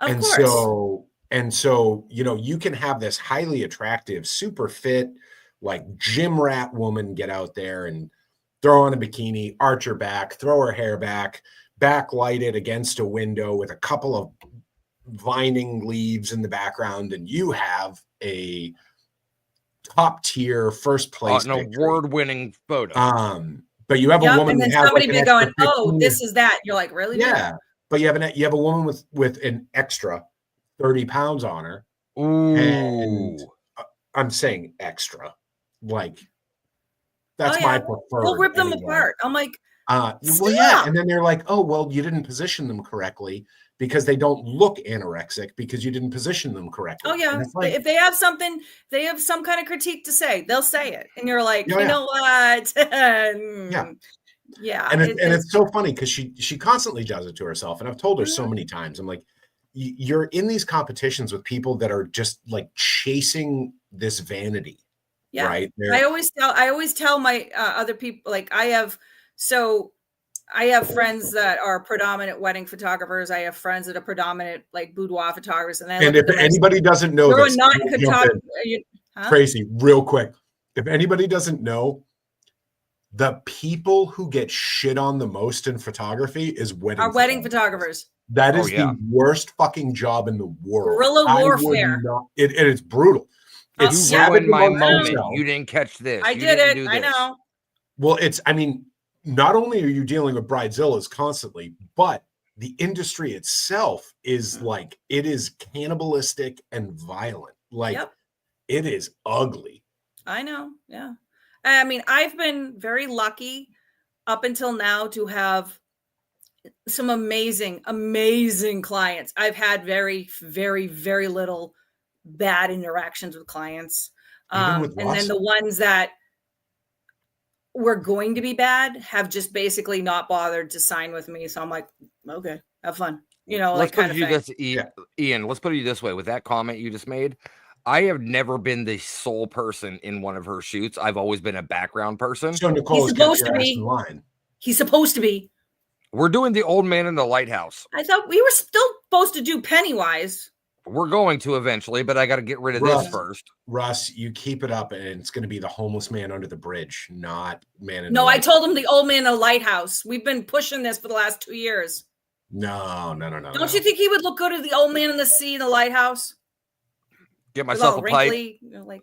Of course. And so, you can have this highly attractive, super fit, like gym rat woman get out there and throw on a bikini, arch her back, throw her hair back, backlight it against a window with a couple of vining leaves in the background, and you have a top tier first place, an award-winning photo. But you have a woman, and then somebody be going, "Oh, this is that." You're like, "Really?" Yeah, but you have a woman with an extra 30 pounds on her. Ooh. And I'm saying extra, like that's my preferred. We'll rip them apart. I'm like, and then they're like, "Oh, well, you didn't position them correctly because they don't look anorexic because you didn't position them correctly." Oh yeah, like, if they have something, they have some kind of critique to say, they'll say it, and you're like, you know what? Yeah, and it's so funny because she constantly does it to herself, and I've told her so many times. I'm like, you're in these competitions with people that are just like chasing this vanity. Yeah. Right. I always tell my other people, like I have friends that are predominant wedding photographers. I have friends that are predominant like boudoir photographers. And if anybody doesn't know this, not Tracy, real quick, if anybody doesn't know, The people who get shit on the most in photography is Our wedding photographers. That is the worst fucking job in the world. Guerrilla warfare. It is brutal. It's you ruined my moment. You didn't catch this. I did it. I know. Well, not only are you dealing with bridezillas constantly, but the industry itself is like, it is cannibalistic and violent. Like, it is ugly. I know. Yeah. I mean, I've been very lucky up until now to have some amazing, amazing clients. I've had very, very, very little bad interactions with clients. And then the ones that were going to be bad have just basically not bothered to sign with me. So I'm like, okay, have fun. You know, let's like put you this, Ian, let's put it this way. With that comment you just made, I have never been the sole person in one of her shoots. I've always been a background person. So Nicole He's supposed to be. He's supposed to be. We're doing The Old Man in the Lighthouse. I thought we were still supposed to do Pennywise. We're going to eventually, but I got to get rid of this first. Russ, you keep it up, and it's going to be the homeless man under the bridge, not man in the No, I lighthouse. told him The Old Man in the Lighthouse. We've been pushing this for the last 2 years. No. Don't you think he would look good as the old man in the sea in the lighthouse? Get myself a pipe. You know, like,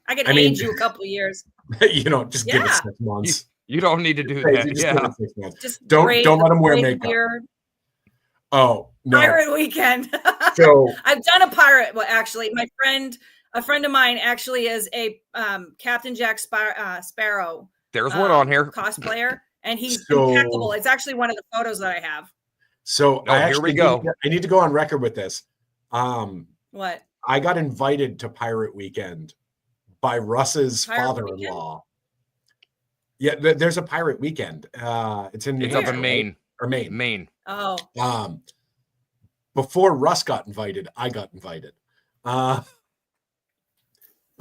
I could age you a couple of years. You know, just give it 6 months. You don't need to do that. Just don't let him wear makeup. Beard. Oh, no. Pirate weekend. So I've done a pirate. Well, actually, a friend of mine actually is a Captain Jack Sparrow. There's one on here. Cosplayer, and he's impeccable. It's actually one of the photos that I have. So here we go. I need to go on record with this. What? I got invited to Pirate Weekend by Russ's father-in-law. Yeah, there's a Pirate Weekend. It's in New York, up in Maine. Or Maine. Maine. Oh. Before Russ got invited, I got invited. And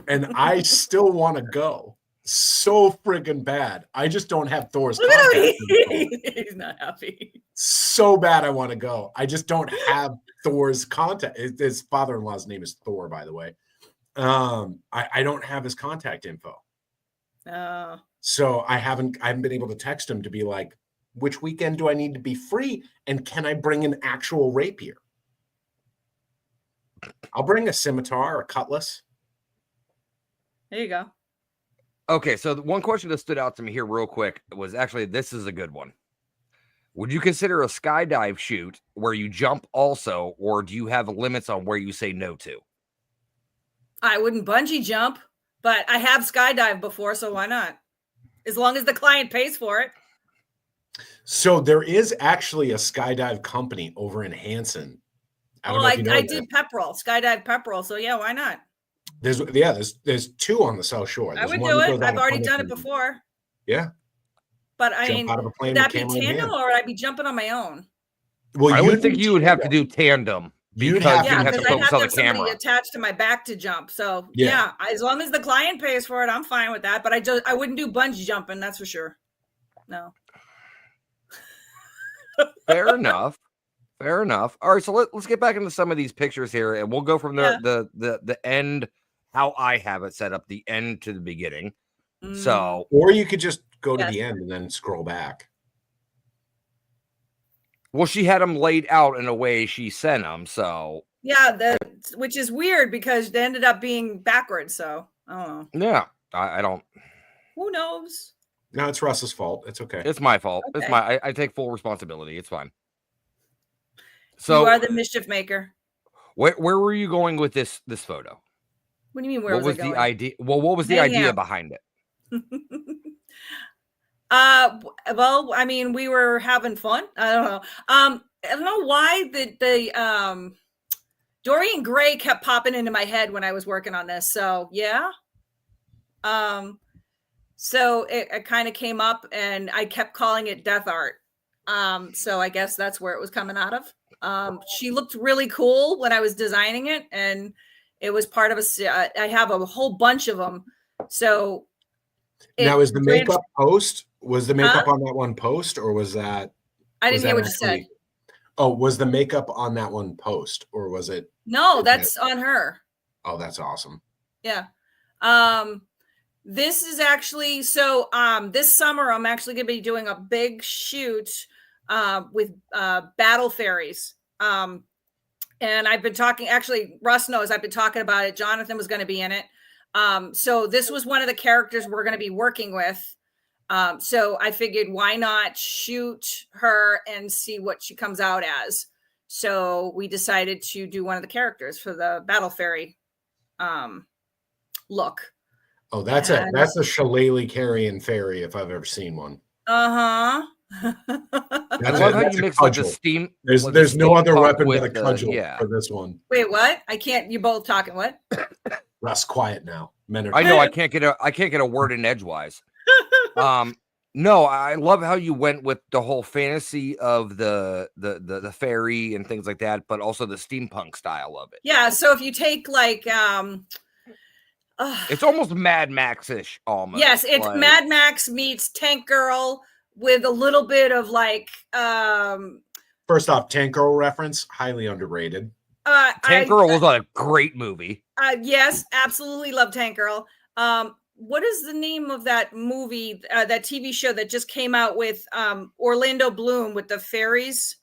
I still want to go so friggin' bad. I just don't have Thor's contact. He's not happy. So bad I want to go. I just don't have Thor's contact. His father-in-law's name is Thor, by the way. I don't have his contact info. So I haven't been able to text him to be like, which weekend do I need to be free? And can I bring an actual rapier? I'll bring a scimitar or a cutlass. There you go. Okay, so the one question that stood out to me here real quick was actually, this is a good one. Would you consider a skydive shoot where you jump also, or do you have limits on where you say no to? I wouldn't bungee jump, but I have skydived before, so why not? As long as the client pays for it. So there is actually a skydive company over in Hanson. I did Pepperell, skydive Pepperell, so yeah, why not? There's two on the South Shore. I would do it. I've already done it before. Yeah. But I mean, would that be tandem or would I be jumping on my own? Well, I would think you would have to do tandem because you'd have to focus on the camera. Attached to my back to jump. So yeah, as long as the client pays for it, I'm fine with that. But I wouldn't do bungee jumping, that's for sure. No. Fair enough. All right, so let's get back into some of these pictures here, and we'll go from the end, how I have it set up, the end to the beginning. So, or you could just go to the end and then scroll back. Well, she had them laid out in a way she sent them, so yeah, which is weird because they ended up being backwards. So I don't know. Yeah, I don't. Who knows? No, it's Russ's fault. It's okay. It's my fault. Okay. It's I take full responsibility. It's fine. So you are the mischief maker. Where were you going with this photo? What do you mean? Where was I going? The idea? Well, what was the idea behind it? Well, I mean, we were having fun. I don't know. I don't know why the Dorian Gray kept popping into my head when I was working on this. So yeah. So it kind of came up, and I kept calling it death art. So I guess that's where it was coming out of. She looked really cool when I was designing it, and it was part of I have a whole bunch of them. So now is the makeup post? Was the makeup on that one post, or was that? I didn't hear what you said. Oh, was the makeup on that one post, or was it? No, that's on her. Oh, that's awesome. Yeah. This is actually so. This summer I'm actually going to be doing a big shoot with battle fairies. And I've been talking. Actually, Russ knows I've been talking about it. Jonathan was going to be in it. So this was one of the characters we're going to be working with. So I figured, why not shoot her and see what she comes out as? So we decided to do one of the characters for the battle fairy look. Oh, that's a Shillelagh carrying fairy if I've ever seen one. I love how you mix like the steam. There's no other weapon but a cudgel for this one. Wait, what? I can't. You both talking what? Russ, quiet now. I know I can't get a word in edgewise. No, I love how you went with the whole fantasy of the fairy and things like that, but also the steampunk style of it. Yeah. So if you take like it's almost Mad Max-ish almost. Yes, it's like Mad Max meets Tank Girl with a little bit of like first off, Tank Girl reference, highly underrated. Tank Girl was a great movie. Yes, absolutely love Tank Girl. What is the name of that movie, that TV show that just came out with Orlando Bloom with the fairies?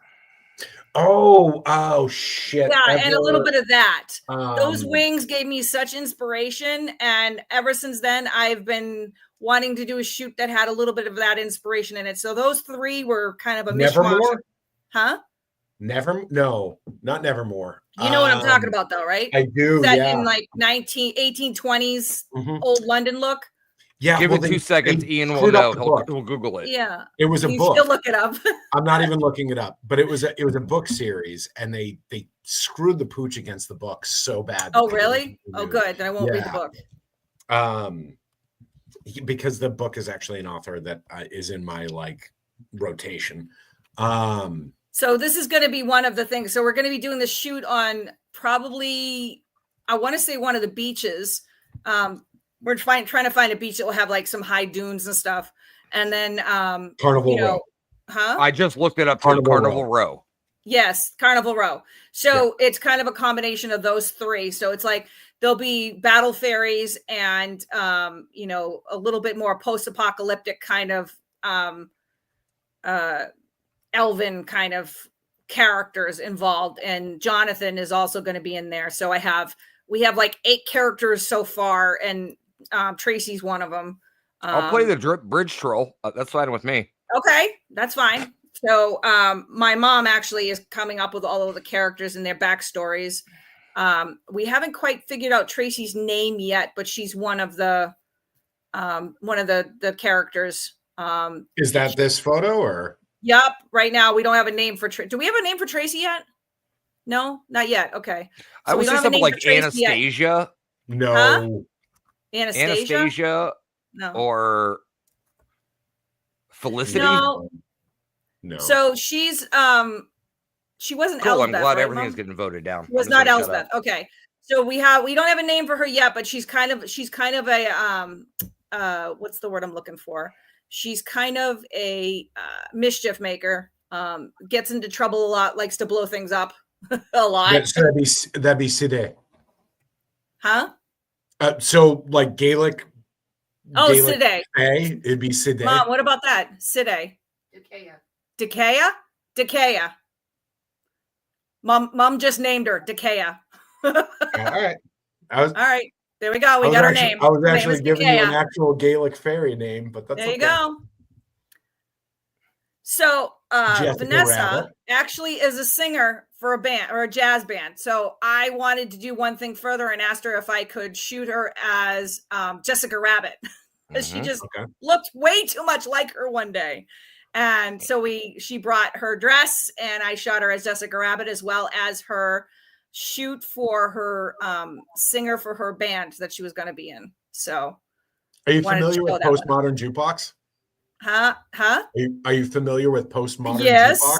Oh shit. Yeah, and a little bit of that. Those wings gave me such inspiration, and ever since then I've been wanting to do a shoot that had a little bit of that inspiration in it. So those three were kind of a Nevermore? Huh? No, not Nevermore. You know what I'm talking about though, right? I do. Set yeah. in like 1820s old London look. Yeah, give it 2 seconds. Ian will know. He'll Google it. Yeah, it was a book. Still look it up. I'm not even looking it up, but it was a book series, and they screwed the pooch against the book so bad. Oh, really? Oh, good. Then I won't read the book. Because the book is actually an author that is in my rotation. So this is going to be one of the things. So we're going to be doing the shoot on probably, I want to say, one of the beaches. We're trying to find a beach that will have like some high dunes and stuff. And then Carnival Row. Huh? I just looked it up. Carnival Row. Yes, Carnival Row. So it's kind of a combination of those three. So it's like there'll be battle fairies and a little bit more post-apocalyptic kind of elven kind of characters involved. And Jonathan is also going to be in there. So we have like 8 characters so far, and Tracy's one of them. I'll play the bridge troll. That's fine with me. Okay, that's fine. So my mom actually is coming up with all of the characters and their backstories. We haven't quite figured out Tracy's name yet, but she's one of the characters. Is that this photo or? Yep. Right now we don't have a name for. Do we have a name for Tracy yet? No, not yet. Okay. So I would say something like Anastasia. No. Huh? Anastasia. No. Or Felicity. No. So she's she wasn't cool. Elspeth. I'm glad right, everything's Mom? getting voted down. She was not Elspeth. Okay. So we don't have a name for her yet, but she's kind of a what's the word I'm looking for? She's kind of a mischief maker. Gets into trouble a lot, likes to blow things up a lot. So that'd be Side. Huh? So like Gaelic. Oh, Side. It'd be Side. Mom, what about that? Side. Decaya. Mom just named her Decaya. All right. All right. There we go. We got her name. I was actually giving you an actual Gaelic fairy name, but that's there you go. So Vanessa actually is a singer for a band or a jazz band. So I wanted to do one thing further and asked her if I could shoot her as Jessica Rabbit, because she just looked way too much like her one day. And so she brought her dress, and I shot her as Jessica Rabbit, as well as her shoot for her singer for her band that she was going to be in. So are you familiar with postmodern jukebox? Huh? Are you familiar with postmodern jukebox?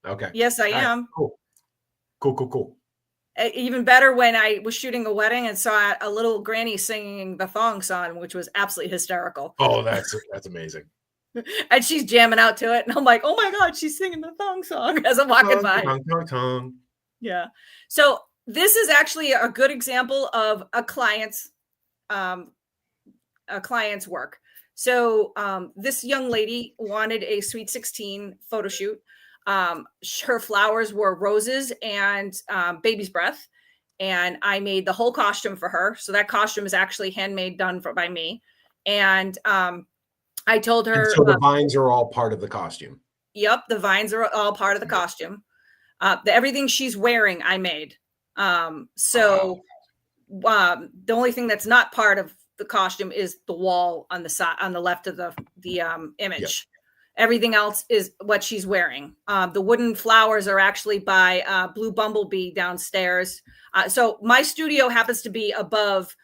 Okay. Yes, I am. Cool. Even better when I was shooting a wedding and saw a little granny singing the thong song, which was absolutely hysterical. Oh, that's amazing. And she's jamming out to it, and I'm like, oh my God, she's singing the thong song as I'm walking by. Tong. Yeah. So this is actually a good example of a client's a client's work. So this young lady wanted a Sweet 16 photo shoot. Her flowers were roses and baby's breath. And I made the whole costume for her. So that costume is actually handmade, done by me. And I told her. And so the vines are all part of the costume. Yep, the vines are all part of the costume. Everything she's wearing, I made. The only thing that's not part of the costume is the wall on the side, on the left of the image. Yep. Everything else is what she's wearing. The wooden flowers are actually by Blue Bumblebee downstairs. So my studio happens to be above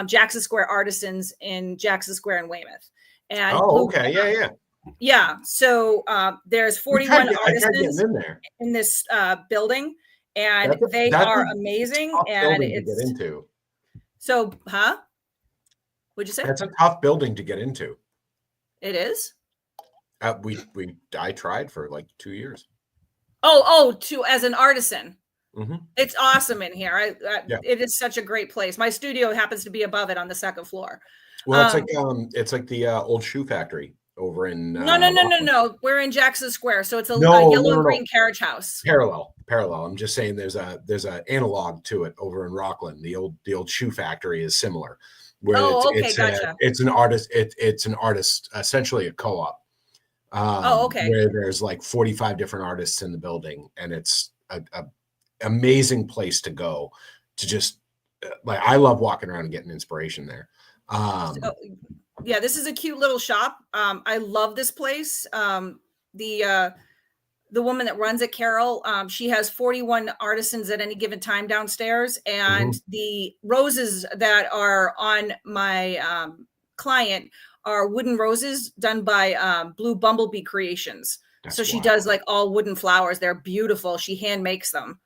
Jackson Square Artisans in Jackson Square in Weymouth. And yeah. So there's 41 artisans in this building, and they are amazing. And it's to get into. So, What'd you say? That's a tough building to get into. It is. I tried for like 2 years. As an artisan. Mm-hmm. It's awesome in here. It is such a great place. My studio happens to be above it on the second floor. Well, it's like the old shoe factory over in. No. We're in Jackson Square, so it's a yellow and green carriage house. Parallel. I'm just saying there's a analog to it over in Rockland. The old shoe factory is similar. Where gotcha. It's an artist, essentially a co-op. Where there's like 45 different artists in the building, and it's a amazing place to go to just I love walking around and getting inspiration there. This is a cute little shop. I love this place. The woman that runs it, Carol, she has 41 artisans at any given time downstairs. And the roses that are on my client are wooden roses done by Blue Bumblebee Creations. So she does like all wooden flowers. They're beautiful. She hand makes them.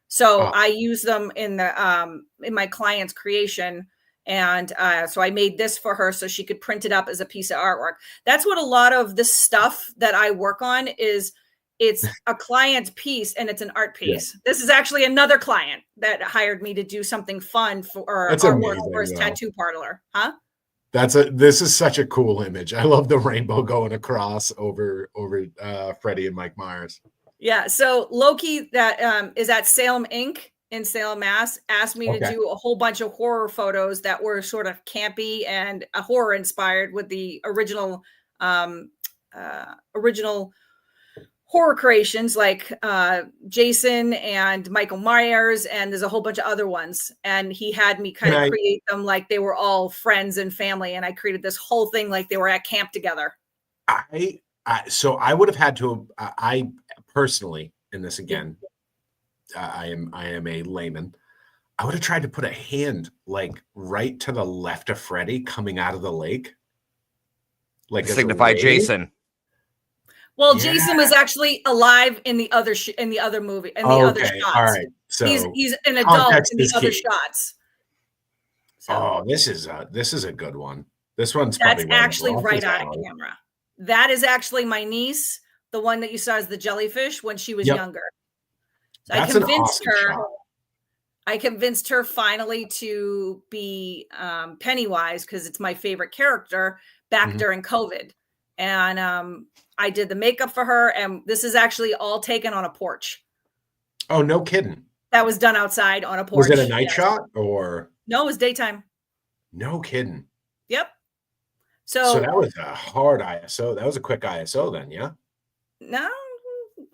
So I use them in my client's creation. And so I made this for her so she could print it up as a piece of artwork. That's what a lot of the stuff that I work on is. It's a client piece and it's an art piece. Yeah. This is actually another client that hired me to do something fun for artwork for his tattoo parlor. This is such a cool image. I love the rainbow going across over Freddie and Mike Myers. Yeah. So Loki, that is at Salem Inc. in Salem, Mass, asked me to do a whole bunch of horror photos that were sort of campy and horror inspired with the original horror creations like Jason and Michael Myers, and there's a whole bunch of other ones. And he had me kind of create them like they were all friends and family. And I created this whole thing like they were at camp together. So I would have had to. I personally, in this again, I am a layman. I would have tried to put a hand like right to the left of Freddie coming out of the lake, like signify Jason. Well, Jason was actually alive in the other movie, in the other shots. All right, so he's an adult in the other shots. So, this is a good one. That's actually right out of camera. That is actually my niece, the one that you saw as the jellyfish when she was younger. So I convinced her finally to be Pennywise because it's my favorite character back during COVID. And I did the makeup for her, and this is actually all taken on a porch. Oh, no kidding. That was done outside on a porch. Was it a night shot or? No, it was daytime. No kidding. Yep. So that was a hard ISO. That was a quick ISO then, yeah? No,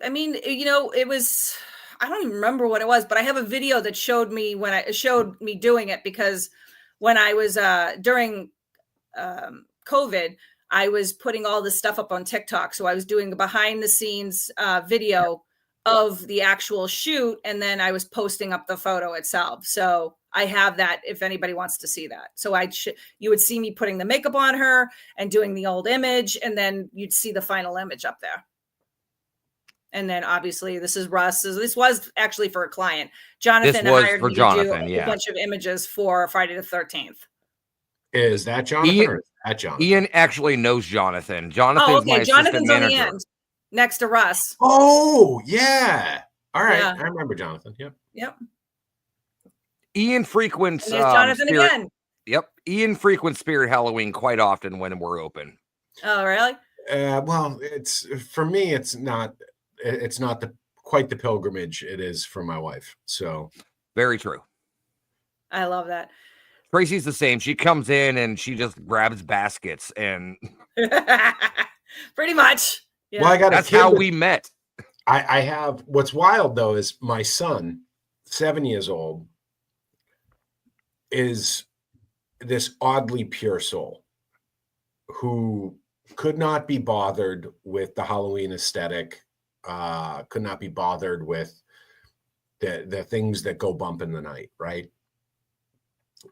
I mean, it was, I don't even remember what it was, but I have a video that showed me doing it because when I was during COVID, I was putting all this stuff up on TikTok. So I was doing a behind the scenes video of the actual shoot. And then I was posting up the photo itself. So I have that if anybody wants to see that. So you would see me putting the makeup on her and doing the old image. And then you'd see the final image up there. And then obviously this is Russ. So this was actually for a client. Jonathan hired me to do a bunch of images for Friday the 13th. Is that Jonathan or is that Jonathan? Ian actually knows Jonathan. Jonathan's my assistant manager. On the end, next to Russ. Oh, yeah. All right. Yeah. I remember Jonathan. Yep. Yep. Ian frequents Jonathan again. Yep. Ian frequents Spirit Halloween quite often when we're open. Oh, really? Well, it's for me. It's not. It's not quite the pilgrimage it is for my wife. So very true. I love that. Tracy's the same. She comes in and she just grabs baskets and pretty much. Yeah. Well, I got that's how we met. I have what's wild though is my son, 7 years old, is this oddly pure soul who could not be bothered with the Halloween aesthetic, could not be bothered with the things that go bump in the night, right?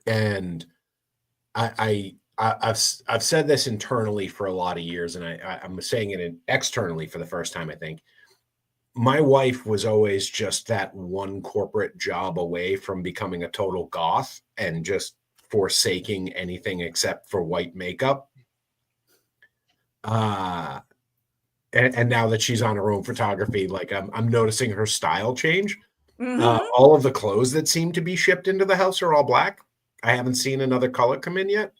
And I've said this internally for a lot of years, and I'm saying it externally for the first time, I think. My wife was always just that one corporate job away from becoming a total goth and just forsaking anything except for white makeup. And now that she's on her own photography, like I'm noticing her style change. Mm-hmm. All of the clothes that seem to be shipped into the house are all black. I haven't seen another color come in yet.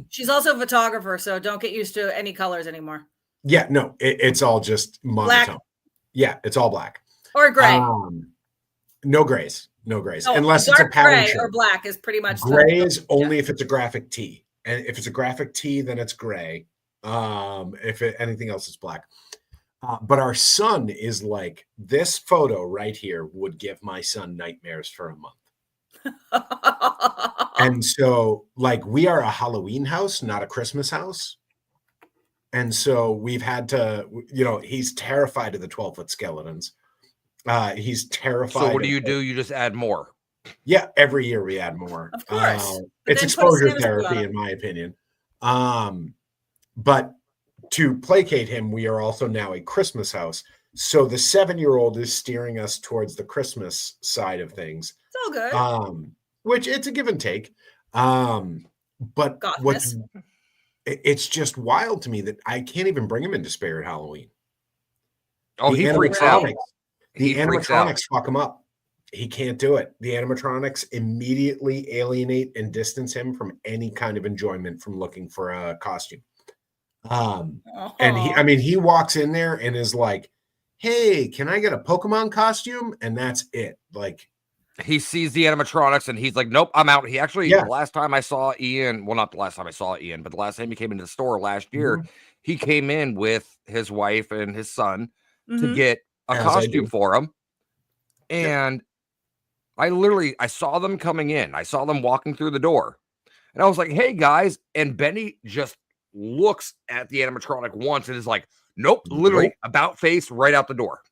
She's also a photographer, so don't get used to any colors anymore. Yeah, no, it's all just monotone. Black. Yeah, it's all black or gray. No grays, unless it's a pattern gray or black is pretty much gray is only if it's a graphic tee, and if it's a graphic tee, then it's gray. Anything else is black. But our son is like, this photo right here would give my son nightmares for a month. And so, like, we are a Halloween house, not a Christmas house. And so we've had to, he's terrified of the 12-foot skeletons. He's terrified. So what do? You just add more? Yeah, every year we add more. Of course. It's exposure therapy, in my opinion. But to placate him, we are also now a Christmas house. So the 7-year-old is steering us towards the Christmas side of things. It's all good. Which it's a give and take. But it's just wild to me that I can't even bring him into Spirit Halloween. Oh, he freaks out. The animatronics fuck him up. He can't do it. The animatronics immediately alienate and distance him from any kind of enjoyment from looking for a costume. And he walks in there and is like, "Hey, can I get a Pokemon costume?" And that's it. Like, he sees the animatronics and he's like, "Nope, I'm out." He actually, the last time I saw Ian, well, not the last time I saw Ian, but the last time he came into the store last year, he came in with his wife and his son to get a costume for him. And I saw them coming in. I saw them walking through the door. And I was like, "Hey, guys." And Benny just looks at the animatronic once and is like, "Nope," literally about face right out the door.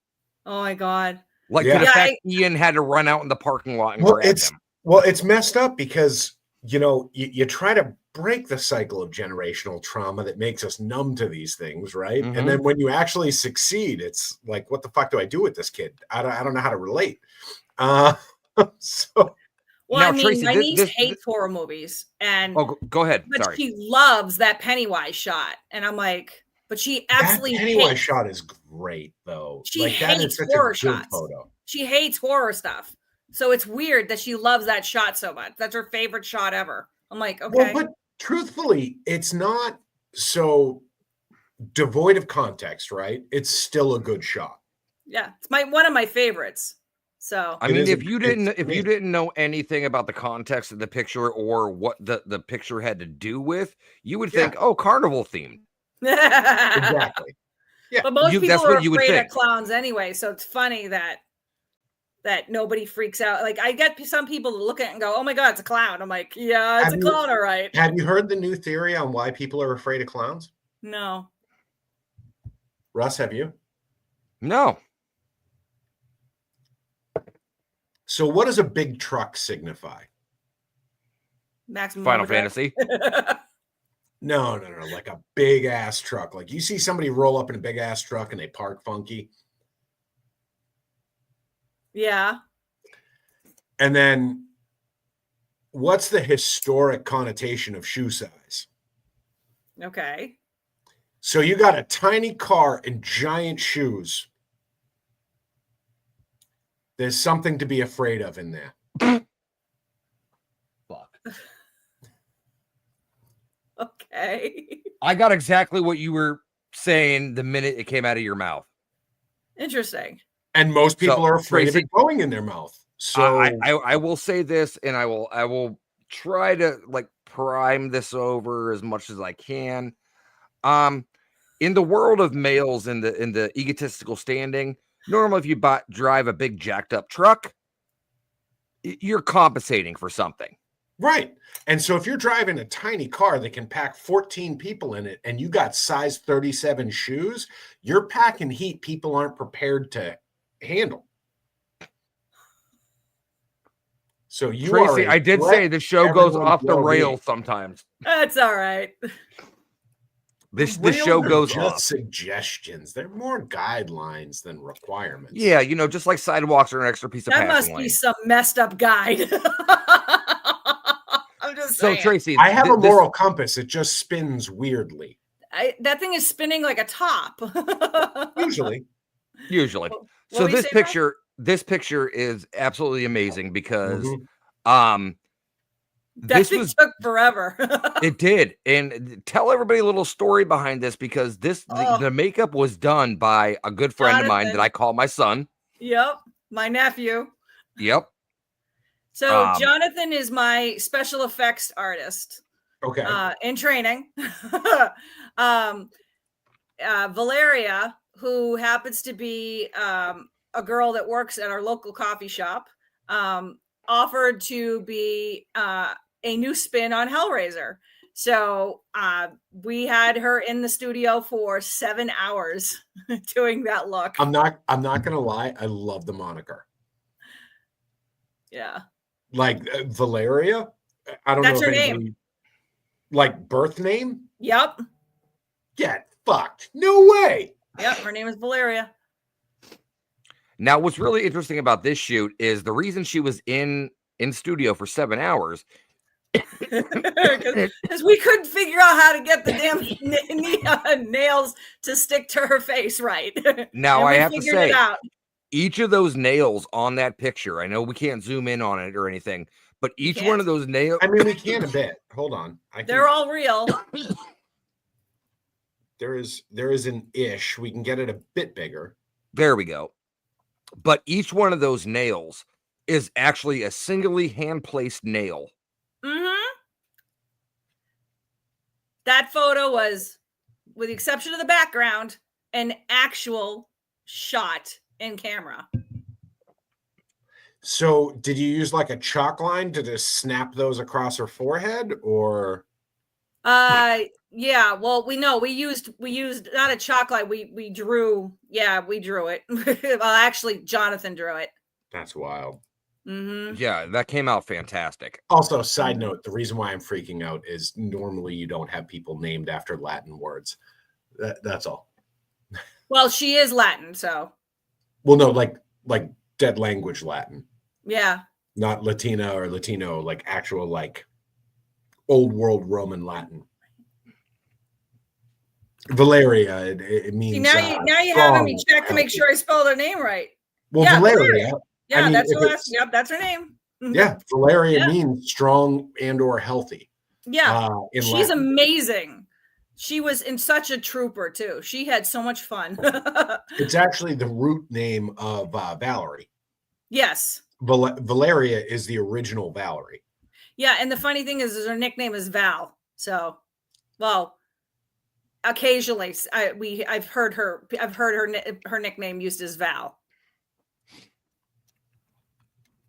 Oh, my God. Like, to the fact Ian had to run out in the parking lot and grab him. Well, it's messed up because, you try to break the cycle of generational trauma that makes us numb to these things, right? Mm-hmm. And then when you actually succeed, it's like, what the fuck do I do with this kid? I don't know how to relate. Well, now, Tracy, my niece hates horror movies. And go ahead. But Sorry. She loves that Pennywise shot. And I'm like, but she absolutely that Pennywise shot is great, though. She hates horror shots. Photo. She hates horror stuff. So it's weird that she loves that shot so much. That's her favorite shot ever. I'm like, okay. Well, but truthfully, it's not so devoid of context, right? It's still a good shot. Yeah, it's one of my favorites. So I mean, if you didn't know anything about the context of the picture or what the picture had to do with, you would think, "Oh, carnival themed." Exactly. Yeah. But most people are afraid of clowns anyway, so it's funny that nobody freaks out. Like, I get some people to look at it and go, "Oh my God, it's a clown." I'm like, "Yeah, it's a clown, all right." Have you heard the new theory on why people are afraid of clowns? No. Russ, have you? No. So what does a big truck signify? Maximum Final Fantasy. No. Like a big ass truck. Like, you see somebody roll up in a big ass truck and they park funky. Yeah. And then what's the historic connotation of shoe size? Okay. So you got a tiny car and giant shoes. There's something to be afraid of in there. Fuck. Okay. I got exactly what you were saying the minute it came out of your mouth. Interesting. And most people So, are afraid of Tracy, it going in their mouth. So I will say this, and I will try to like prime this over as much as I can. In the world of males in the egotistical standing, normally if you drive a big jacked up truck, you're compensating for something. right. And so if you're driving a tiny car that can pack 14 people in it and you got size 37 shoes, you're packing heat people aren't prepared to handle. So you Tracy, are a I did threat say the show to goes everyone's off the well-being. rails sometimes. That's all right. This Rails show are goes just off. suggestions. They're more guidelines than requirements. Yeah, just like sidewalks are an extra piece of That passing must be lane. some messed up guide. I'm just So saying. Tracy, I have a moral compass. It just spins weirdly. That thing is spinning like a top. Usually. usually. What So were you saying, Rob? this picture is absolutely amazing because Mhm. That this thing was took forever. it did. And tell everybody a little story behind this because the makeup was done by a good friend of mine that Jonathan. I call my son. Yep, my nephew. Yep. So Jonathan is my special effects artist. Okay. In training. Valeria, who happens to be a girl that works at our local coffee shop, offered to be a new spin on Hellraiser. So we had her in the studio for 7 hours doing that look. I'm not gonna lie. I love the moniker. Yeah. Like Valeria. I don't That's know if her anybody name. like birth name. Yep. Get fucked. No way. Yep. Her name is Valeria. Now, what's really interesting about this shoot is the reason she was in studio for 7 hours. Because we couldn't figure out how to get the damn nails to stick to her face right. Now, I have to say, it out. Each of those nails on that picture, I know we can't zoom in on it or anything, but each one of those nails. I mean, we can a bit. Hold on. They're all real. There is an ish. We can get it a bit bigger. There we go. But each one of those nails is actually a singly hand-placed nail. Mm-hmm. That photo was, with the exception of the background, an actual shot in camera. So did you use like a chalk line to just snap those across her forehead, or yeah, well, we used not a chalk line, we drew it. Well, actually Jonathan drew it. That's wild. Mm-hmm. Yeah, that came out fantastic. Also, side note, the reason why I'm freaking out is normally you don't have people named after Latin words. That's all. Well, she is Latin, so. Well, no, like dead language Latin. Yeah. Not Latina or Latino, like actual like old world Roman Latin. Valeria, it means. See, now you having me check to make sure I spelled her name right. Well, yeah, Valeria. Yeah, I mean, that's her last. Yep, that's her name. Yeah, Valeria means strong and or healthy. Yeah, she's Latin. Amazing. She was in such a trooper too. She had so much fun. It's actually the root name of Valerie. Yes. Valeria is the original Valerie. Yeah, and the funny thing is her nickname is Val. So, well, occasionally I've heard her nickname used as Val.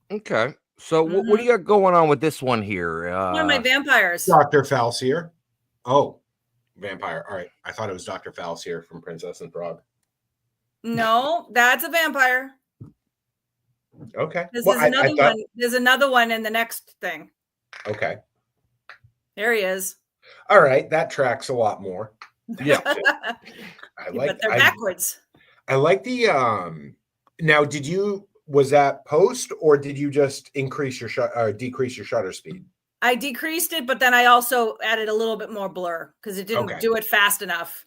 Okay, so what do you got going on with this one here? One of my vampires. Dr. Falsier. Oh, vampire. All right. I thought it was Dr. Falsier from Princess and Frog. No, that's a vampire. Okay. There's another one in the next thing. Okay. There he is. All right. That tracks a lot more. Yeah. But they're backwards. I like the now was that post or did you just increase your decrease your shutter speed? I decreased it, but then I also added a little bit more blur because it didn't do it fast enough.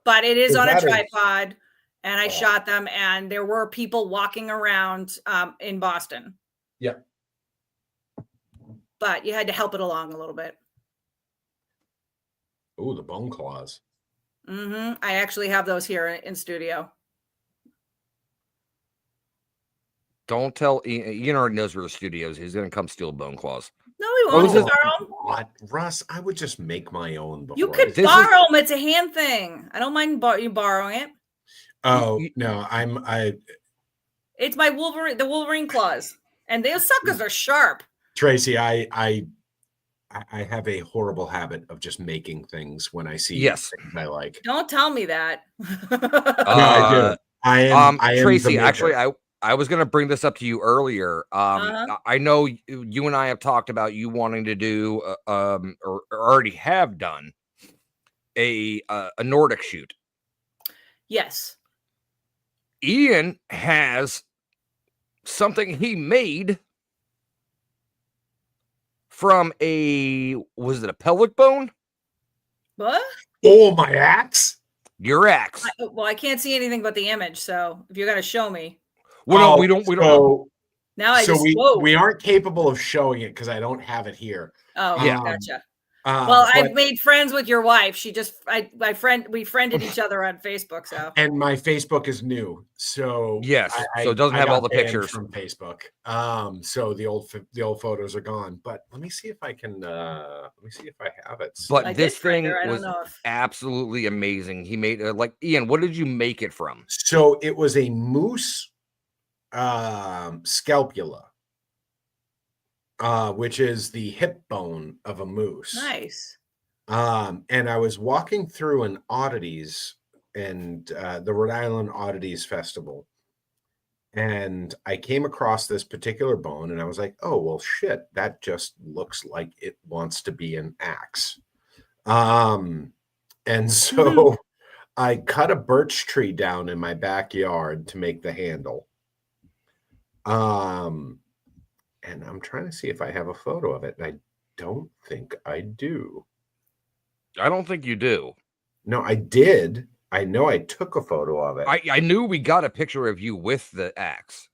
But it is on a tripod, and I shot them, and there were people walking around in Boston. Yep. But you had to help it along a little bit. Oh, the bone claws. I actually have those here in studio. Don't tell Ian already knows where the studio is. He's going to come steal bone claws. No, we Oh, won't. this We'll is- borrow 'em. What? Russ, I would just make my own before. You could This is- borrow them. It's a hand thing. I don't mind you borrowing it. Oh You- no, It's my the Wolverine claws, and those suckers are sharp. Tracy. I have a horrible habit of just making things when I see Yes. things I like. Don't tell me that. I do. I am Tracy, the actually, maker. I was going to bring this up to you earlier. Uh-huh. I know you and I have talked about you wanting to do, or already have done a Nordic shoot. Yes. Ian has something he made from was it a pelvic bone? What? Oh, my axe. Your axe. Well, I can't see anything but the image. So if you're gonna show me, Well, no, we don't. now I So just we aren't capable of showing it because I don't have it here. Oh, Yeah. gotcha. Well, but- I've made friends with your wife. She just we friended each other on Facebook. So and my Facebook is new, so Yes, so it doesn't have got all the banned pictures. from Facebook. So the old photos are gone. But let me see if I can. Let me see if I have it. But I this did friend thing her. I don't was know if absolutely amazing. He made like Ian. What did you make it from? So it was a moose scapula, which is the hip bone of a moose. nice. And I was walking through an oddities and the Rhode Island Oddities Festival, and I came across this particular bone, and I was like, "Oh well, shit! That just looks like it wants to be an axe." And so I cut a birch tree down in my backyard to make the handle. And I'm trying to see if I have a photo of it. And I don't think I do. I don't think you do. No, I did. I know I took a photo of it. I knew we got a picture of you with the axe.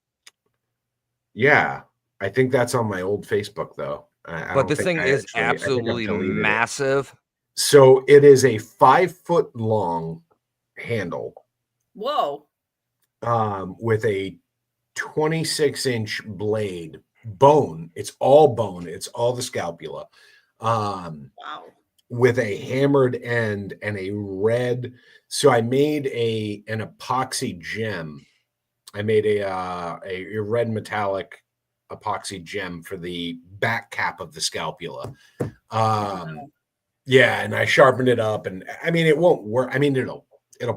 Yeah, I think that's on my old Facebook though. I But don't this think thing I is actually- I think I've absolutely deleted it. massive. So it is a 5-foot long handle Whoa. with a 26-inch blade, bone. It's all bone. It's all the scapula. Wow. With a hammered end and a red. So I made an epoxy gem. I made a red metallic epoxy gem for the back cap of the scapula. Yeah, and I sharpened it up, and I mean it won't work. I mean it'll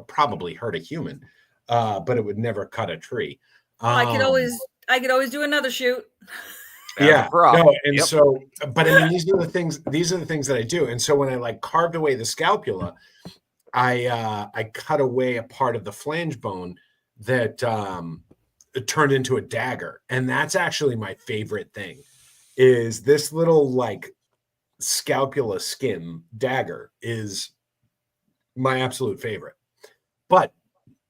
probably hurt a human, but it would never cut a tree. I could always do another shoot. Yeah, no, and Yep. so, but I mean, these are the things that I do. And so when I like carved away the scapula, I cut away a part of the flange bone that it turned into a dagger. And that's actually my favorite thing is this little like scapula skin dagger is my absolute favorite. But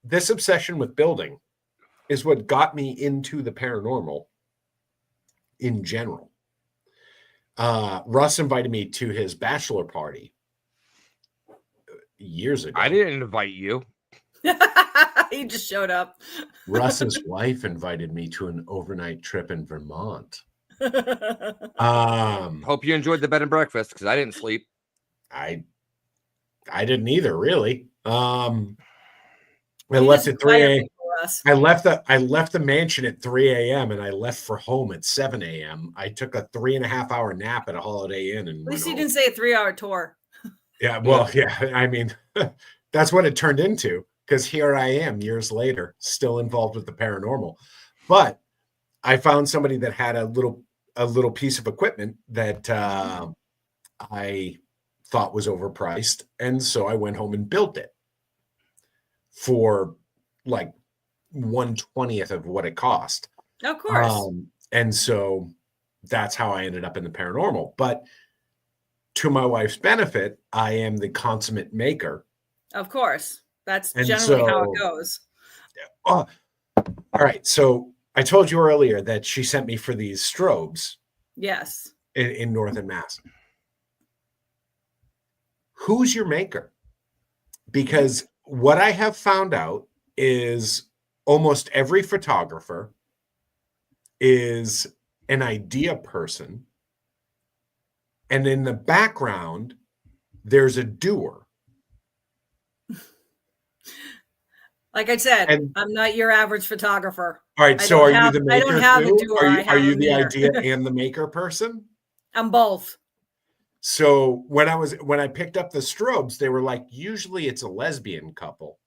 this obsession with building is what got me into the paranormal in general. Russ invited me to his bachelor party years ago. I didn't invite you. He just showed up. Russ's wife invited me to an overnight trip in Vermont. Hope you enjoyed the bed and breakfast because I didn't sleep. I didn't either, really. I You left just at 3 fired a.m. me for us. I left the mansion at 3 a.m. and I left for home at 7 a.m. I took a 3.5-hour nap at a Holiday Inn and At least went you home. didn't say a 3-hour tour. Yeah, well, yeah. I mean, that's what it turned into because here I am years later, still involved with the paranormal. But I found somebody that had a little piece of equipment that I thought was overpriced, and so I went home and built it for like 1/20th of what it cost. Of course. And so that's how I ended up in the paranormal. But to my wife's benefit, I am the consummate maker. Of course. That's And generally how so- it goes. Oh, all right. So I told you earlier that she sent me for these strobes Yes. in Northern Mass. who's your maker? Because what I have found out is almost every photographer is an idea person. And in the background, there's a doer. Like I said, And I'm not your average photographer. all right, I so don't are you have- the I don't maker have the too? doer, I Are have you a the meter. idea and the maker person? I'm both. So when I picked up the strobes, they were like, usually it's a lesbian couple.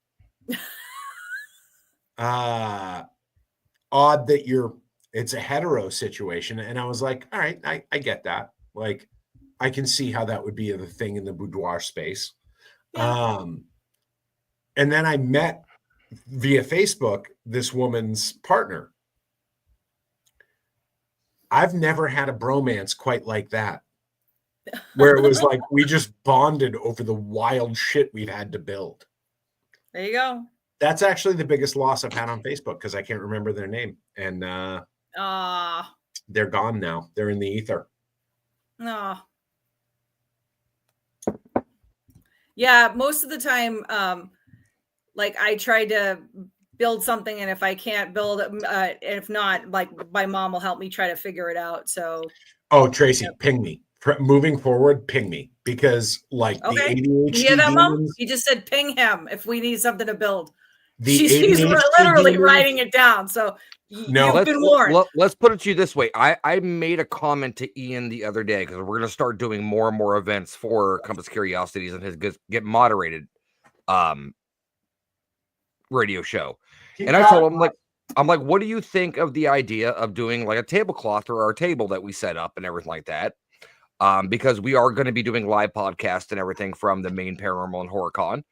Odd that it's a hetero situation. And I was like, all right, I get that. Like, I can see how that would be the thing in the boudoir space. Yeah. And then I met via Facebook this woman's partner. I've never had a bromance quite like that, where it was like we just bonded over the wild shit we've had to build. There you go. That's actually the biggest loss I've had on Facebook because I can't remember their name. And they're gone now. They're in the ether. Yeah, most of the time, like I try to build something, and if I can't build it, if not, like my mom will help me try to figure it out. So, Tracy, ping me. Moving forward, ping me because like the okay, ADHD you hear that, Mom? demons, He just said ping him if we need something to build. the She's ADHD literally demons, writing it down. So No, you've been warned. Let's put it to you this way. I made a comment to Ian the other day because we're going to start doing more and more events for Compass Curiosities and his get moderated radio show. And I told him, I'm like, what do you think of the idea of doing like a tablecloth or our table that we set up and everything like that? Because we are going to be doing live podcasts and everything from the main Paranormal and Horror Con.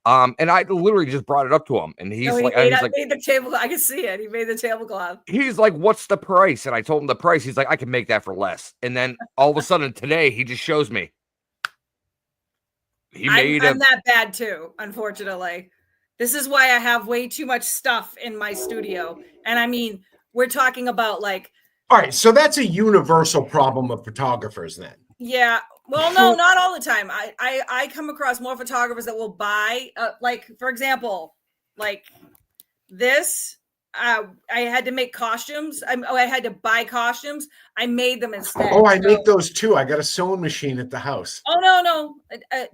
And I literally just brought it up to him, and he's He like, made the table. I can see it. He made the tablecloth. He's like, what's the price? And I told him the price. He's like, I can make that for less. And then all of a sudden today, he just shows me. I'm that bad too, unfortunately. This is why I have way too much stuff in my studio. And I mean, we're talking about like. All right, so that's a universal problem of photographers then. Yeah. Well, no, not all the time. I come across more photographers that will buy, like, for example, like this. I had to make costumes. I had to buy costumes. I made them instead. Oh, I make those too. I got a sewing machine at the house. Oh, no.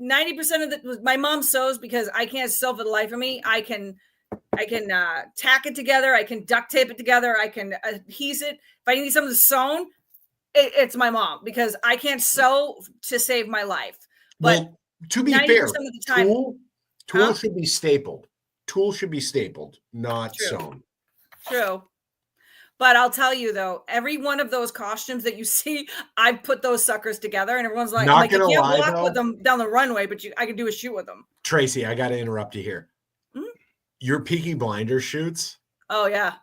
90% of my mom sews because I can't sew for the life of me. I can tack it together. I can duct tape it together. I can adhese it. If I need something sewn, it's my mom because I can't sew to save my life. But well, to be fair, of the time, tool should be stapled. Tool should be stapled, not sewn. True. But I'll tell you though, every one of those costumes that you see, I put those suckers together, and everyone's like, you can't walk with them down the runway, but I can do a shoot with them. Tracy, I got to interrupt you here. Mm-hmm. Your Peaky Blinders shoots. Oh yeah.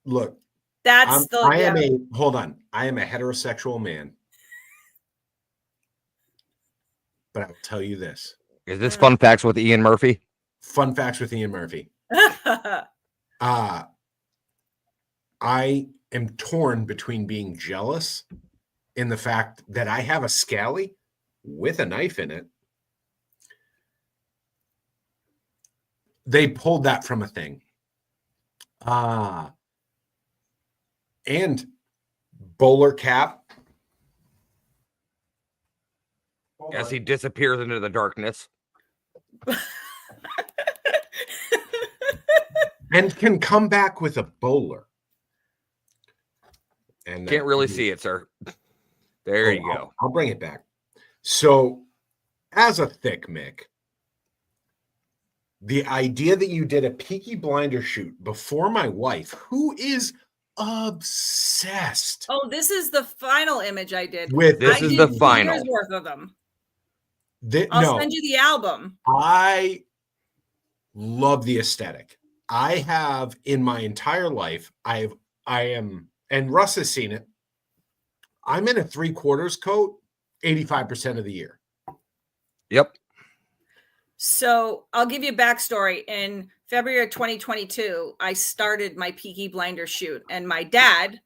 Look. Hold on. I am a heterosexual man. But I'll tell you this. Is this Fun Facts with Ian Murphy? Fun Facts with Ian Murphy. I am torn between being jealous in the fact that I have a scally with a knife in it. They pulled that from a thing. And bowler cap. As he disappears into the darkness. And can come back with a bowler. And can't really see it, sir. There you go. I'll bring it back. So, as a thick Mick, the idea that you did a Peaky Blinder shoot before my wife, who is obsessed. Oh, this is the final image I did. This is the final. Years worth of them. I'll send you the album. I love the aesthetic. I have in my entire life, I am, and Russ has seen it. I'm in a 3/4 coat 85% of the year. Yep. So I'll give you a backstory. In February of 2022, I started my Peaky Blinders shoot, and my dad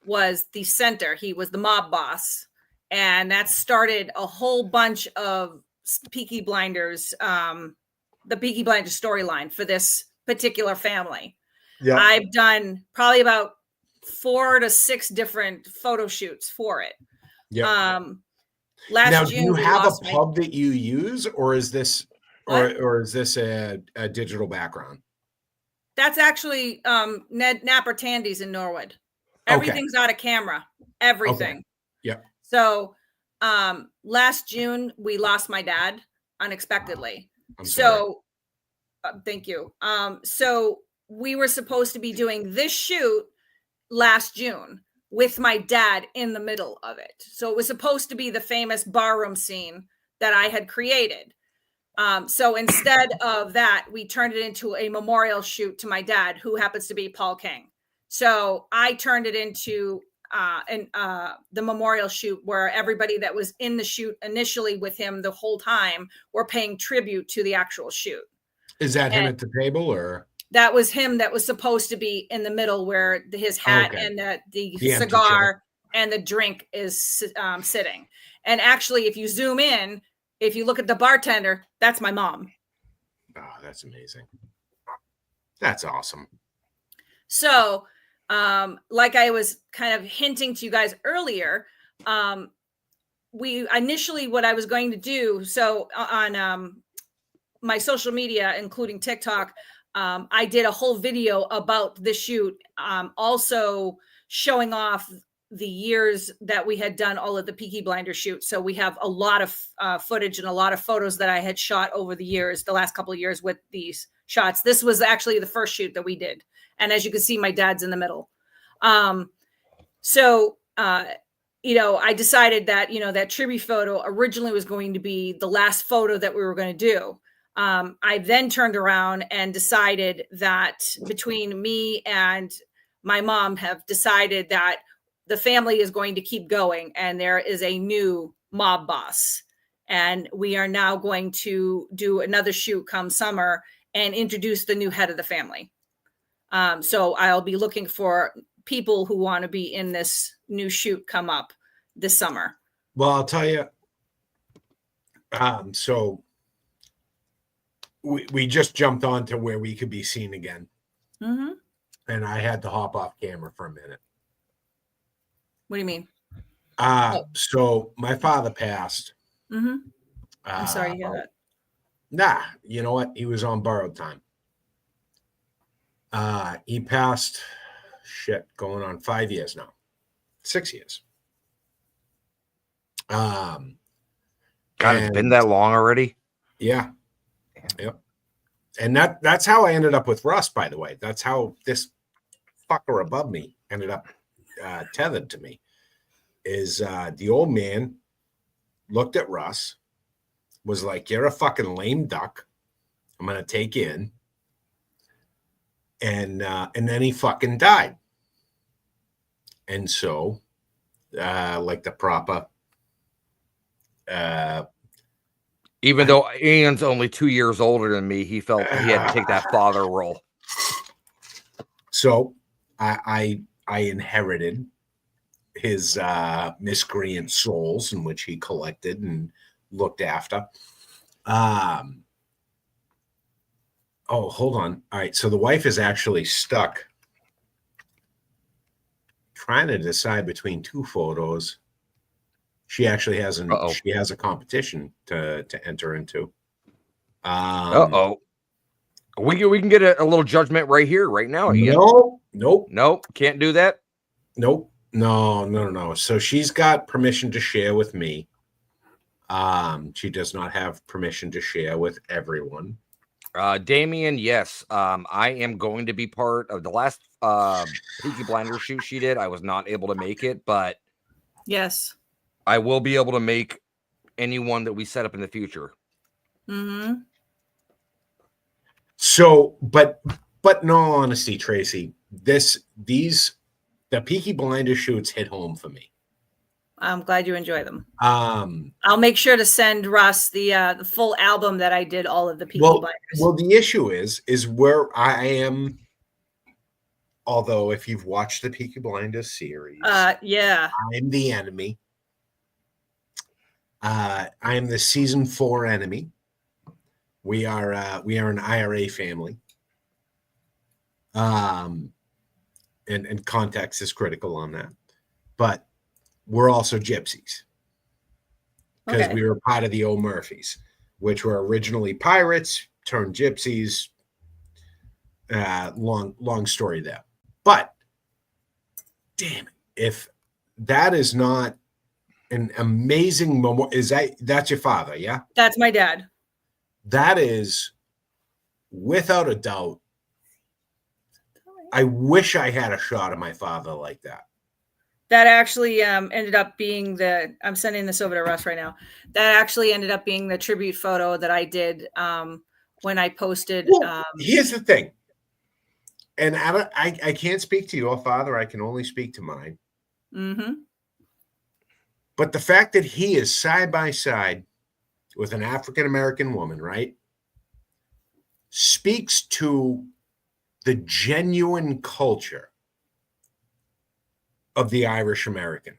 was the center. He was the mob boss, and that started a whole bunch of Peaky Blinders, the Peaky Blinders storyline for this particular family. Yeah. I've done probably about 4 to 6 different photo shoots for it. Yeah. Last Now, June, do you we have a lost pub that you use, or is this What? or is this a digital background? That's actually Ned Napper Tandy's in Norwood. Okay. Everything's out of camera. Everything. Okay. Yeah. So last June we lost my dad unexpectedly. I'm sorry. Thank you. So we were supposed to be doing this shoot last June with my dad in the middle of it. So it was supposed to be the famous barroom scene that I had created. So instead of that, we turned it into a memorial shoot to my dad, who happens to be Paul King. So I turned it into the memorial shoot where everybody that was in the shoot initially with him the whole time were paying tribute to the actual shoot. Is that him at the table, or? That was him that was supposed to be in the middle where his hat and the cigar and the drink is sitting. And actually, if you zoom in, if you look at the bartender, that's my mom. Oh, that's amazing. That's awesome. So, like I was kind of hinting to you guys earlier, we initially what I was going to do, so on my social media, including TikTok, I did a whole video about the shoot, also showing off the years that we had done all of the Peaky Blinders shoots. So we have a lot of footage and a lot of photos that I had shot over the years, the last couple of years with these shots. This was actually the first shoot that we did. And as you can see, my dad's in the middle. I decided that, that tribute photo originally was going to be the last photo that we were going to do. I then turned around and decided that between me and my mom have decided that the family is going to keep going and there is a new mob boss. And we are now going to do another shoot come summer and introduce the new head of the family. So I'll be looking for people who want to be in this new shoot come up this summer. Well, I'll tell you. So we just jumped on to where we could be seen again. Mm-hmm. And I had to hop off camera for a minute. What do you mean? So my father passed. Mm-hmm. I'm sorry to hear that. Nah, you know what? He was on borrowed time. He passed, going on 5 years now. 6 years. God, it's been that long already? Yeah. Yep. And that's how I ended up with Russ, by the way. That's how this fucker above me ended up tethered to me. Is the old man looked at Russ, was like, "You're a fucking lame duck. I'm gonna take you in." And then he fucking died. And so, like the proper, even though Ian's only 2 years older than me, he felt he had to take that father role. So I inherited his miscreant souls, in which he collected and looked after. Oh, hold on. All right. So the wife is actually stuck trying to decide between two photos. She actually has she has a competition to enter into. We can get a little judgment right here, right now. Ian. Nope. Can't do that. Nope. No. So she's got permission to share with me. She does not have permission to share with everyone. Damien, yes. I am going to be part of the last Peaky Blinders shoot she did. I was not able to make it, but yes, I will be able to make anyone that we set up in the future. Mm-hmm. So, but in all honesty, Tracy, the Peaky Blinders shoots hit home for me. I'm glad you enjoy them. I'll make sure to send Russ the full album that I did all of the Peaky Blinders. Well, the issue is where I am. Although, if you've watched the Peaky Blinders series, yeah, I'm the enemy. I am the season 4 enemy. We are an IRA family. And context is critical on that. But we're also gypsies because we were part of the old Murphys, which were originally pirates turned gypsies. Long story there. But damn it, if that is not an amazing moment, that's your father? Yeah, that's my dad. That is without a doubt. I wish I had a shot of my father like that. That actually ended up being I'm sending this over to Russ right now. That actually ended up being the tribute photo that I did when I posted. Well, here's the thing. And I can't speak to your father. I can only speak to mine. Mm-hmm. But the fact that he is side by side with an African-American woman, right, speaks to the genuine culture of the Irish American.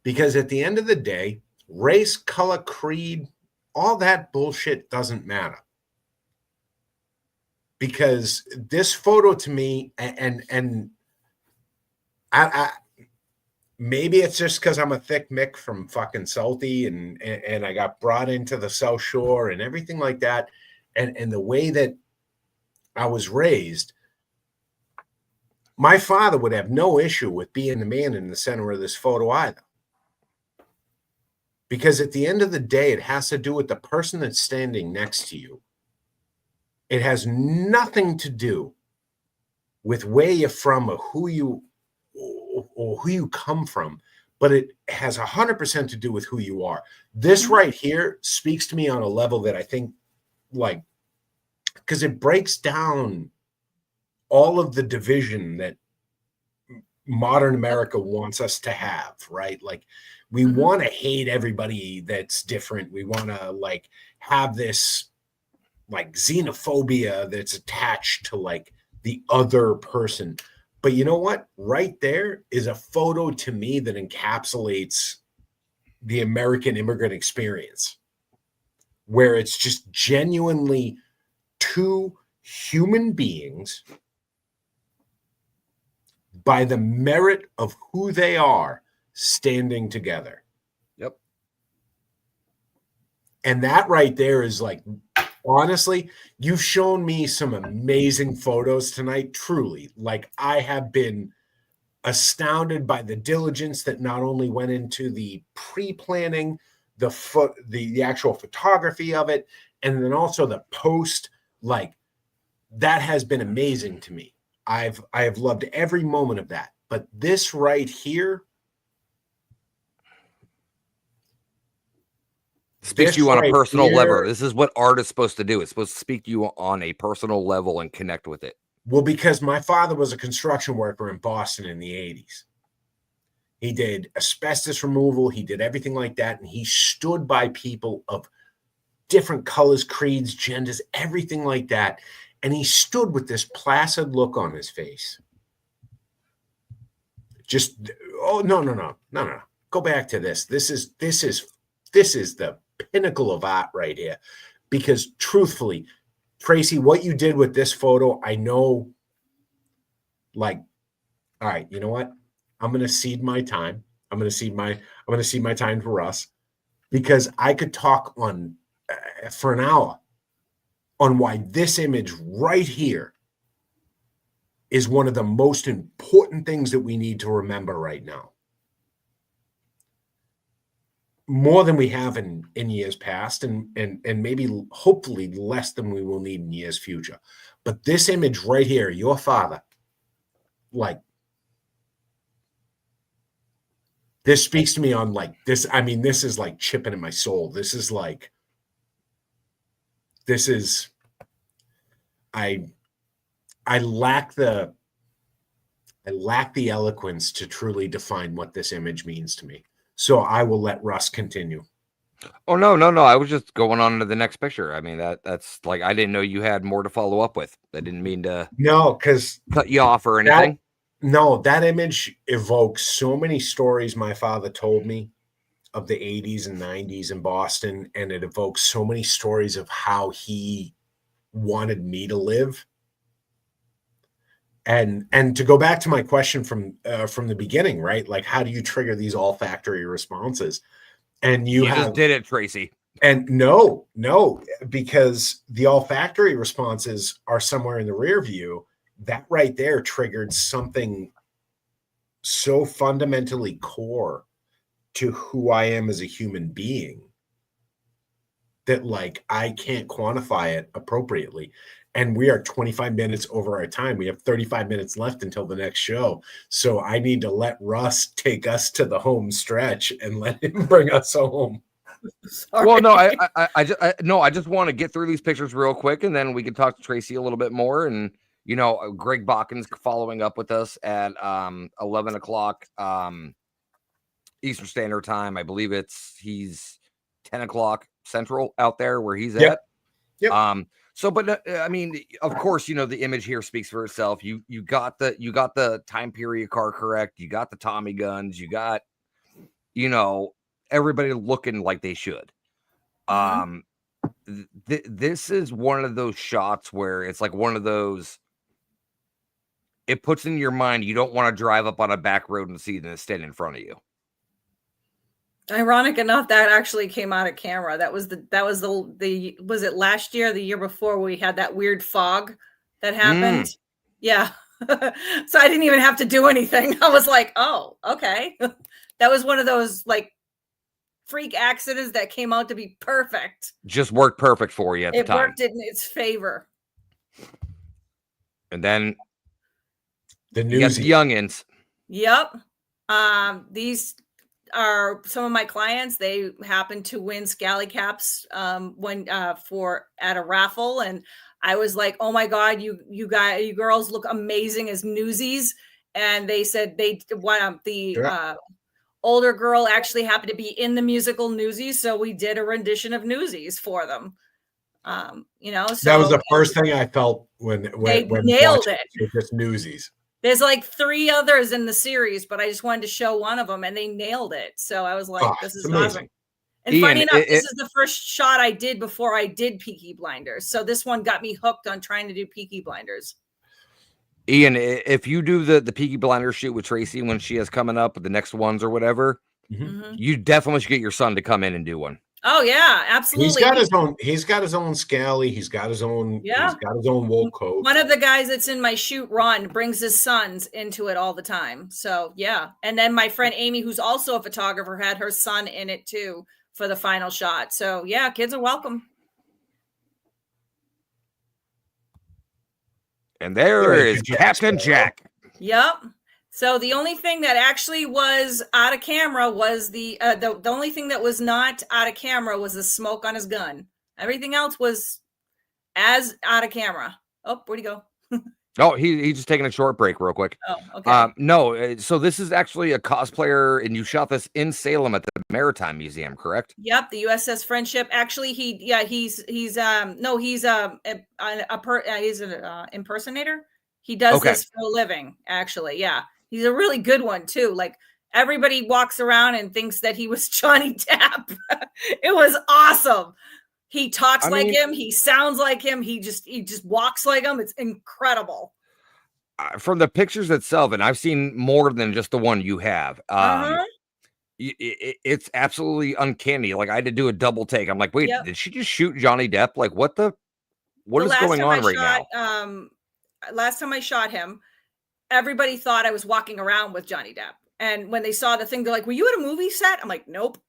Because at the end of the day, race, color, creed, all that bullshit doesn't matter. Because this photo to me, and I maybe it's just because I'm a thick Mick from fucking Salty and I got brought into the South Shore and everything like that. And the way that I was raised, my father would have no issue with being the man in the center of this photo either. Because at the end of the day, it has to do with the person that's standing next to you. It has nothing to do with where you're from or who you come from, but it has 100% to do with who you are. This right here speaks to me on a level that I think, like, because it breaks down all of the division that modern America wants us to have, right? Like, we want to hate everybody that's different. We want to, like, have this, like, xenophobia that's attached to, like, the other person. But you know what? Right there is a photo to me that encapsulates the American immigrant experience, where it's just genuinely two human beings by the merit of who they are standing together. Yep. And that right there is, like, honestly, you've shown me some amazing photos tonight. Truly, like, I have been astounded by the diligence that not only went into the pre-planning, the actual photography of it, and then also the post. Like, that has been amazing to me. I have loved every moment of that. But this right here speaks to you on a personal level. This is what art is supposed to do. It's supposed to speak to you on a personal level and connect with it. Well, because my father was a construction worker in Boston in the 80s. He did asbestos removal. He did everything like that. And he stood by people of different colors, creeds, genders, everything like that. And he stood with this placid look on his face. Just, oh, no. Go back to this. This is the pinnacle of art right here. Because truthfully, Tracy, what you did with this photo, I know, like, all right, you know what? I'm going to cede my time. I'm going to cede my time to Russ, because I could talk on for an hour on why this image right here is one of the most important things that we need to remember right now. More than we have in years past, and maybe hopefully less than we will need in years future. But this image right here, your father, like, this speaks to me on, like, this. I mean, this is like chipping in my soul. This is like, I lack the eloquence to truly define what this image means to me. So I will let Russ continue. Oh, no. I was just going on to the next picture. I mean, that's like, I didn't know you had more to follow up with. I didn't mean to cut you off or anything. That image evokes so many stories my father told me of the 80s and 90s in Boston, and it evokes so many stories of how he wanted me to live. And to go back to my question from the beginning, right? Like, how do you trigger these olfactory responses? And you just did it, Tracy. And no, because the olfactory responses are somewhere in the rear view. That right there triggered something so fundamentally core to who I am as a human being that, like, I can't quantify it appropriately. And we are 25 minutes over our time. We have 35 minutes left until the next show. So I need to let Russ take us to the home stretch and let him bring us home. Sorry. Well, no, I just want to get through these pictures real quick, and then we can talk to Tracy a little bit more. And Greg Bakken's following up with us at 11 o'clock Eastern Standard Time. I believe he's 10 o'clock Central out there where he's at. Yep. So, but I mean, of course, the image here speaks for itself. You got the time period car correct. You got the Tommy guns. You got, everybody looking like they should. This is one of those shots where it's like one of those, it puts in your mind, you don't want to drive up on a back road and see them stand in front of you. Ironic enough, that actually came out of camera. That was the was it last year, the year before, we had that weird fog that happened? Yeah. So I didn't even have to do anything. I was like, oh, okay. That was one of those like freak accidents that came out to be perfect. Just worked perfect for you at the time. It worked in its favor. And then the youngins. Yep. These are some of my clients. They happen to win Scally Caps at a raffle, and I was like, "Oh my god, you girls look amazing as Newsies!" And they said older girl actually happened to be in the musical Newsies, so we did a rendition of Newsies for them. So that was the first thing I felt when nailed it. Just Newsies. There's like 3 others in the series, but I just wanted to show one of them, and they nailed it. So I was like, this is amazing. Awesome. And funny enough, this is the first shot I did before I did Peaky Blinders. So this one got me hooked on trying to do Peaky Blinders. Ian, if you do the Peaky Blinders shoot with Tracy when she is coming up with the next ones or whatever, you definitely should get your son to come in and do one. Oh yeah, absolutely. He's got his own Scally. He's got his own. Yeah. He's got his own wool coat. One of the guys that's in my shoot, Ron, brings his sons into it all the time. So yeah, and then my friend Amy, who's also a photographer, had her son in it too for the final shot. So yeah, kids are welcome. And there is Captain Jack. Yep. So the only thing that actually was out of camera was the only thing that was not out of camera was the smoke on his gun. Everything else was as out of camera. Oh, where'd he go? Oh, he's just taking a short break real quick. Oh, okay. No, so this is actually a cosplayer, and you shot this in Salem at the Maritime Museum, correct? Yep, the USS Friendship. Actually, he's an impersonator. He does this for a living, actually. Yeah. He's a really good one too. Like everybody walks around and thinks that he was Johnny Depp. It was awesome. He talks like him. He sounds like him. He just walks like him. It's incredible. From the pictures itself, and I've seen more than just the one you have. It's absolutely uncanny. Like I had to do a double take. I'm like, wait, did she just shoot Johnny Depp? Like what is going on right now? Last time I shot him, everybody thought I was walking around with Johnny Depp. And when they saw the thing, they're like, were you at a movie set? I'm like, nope.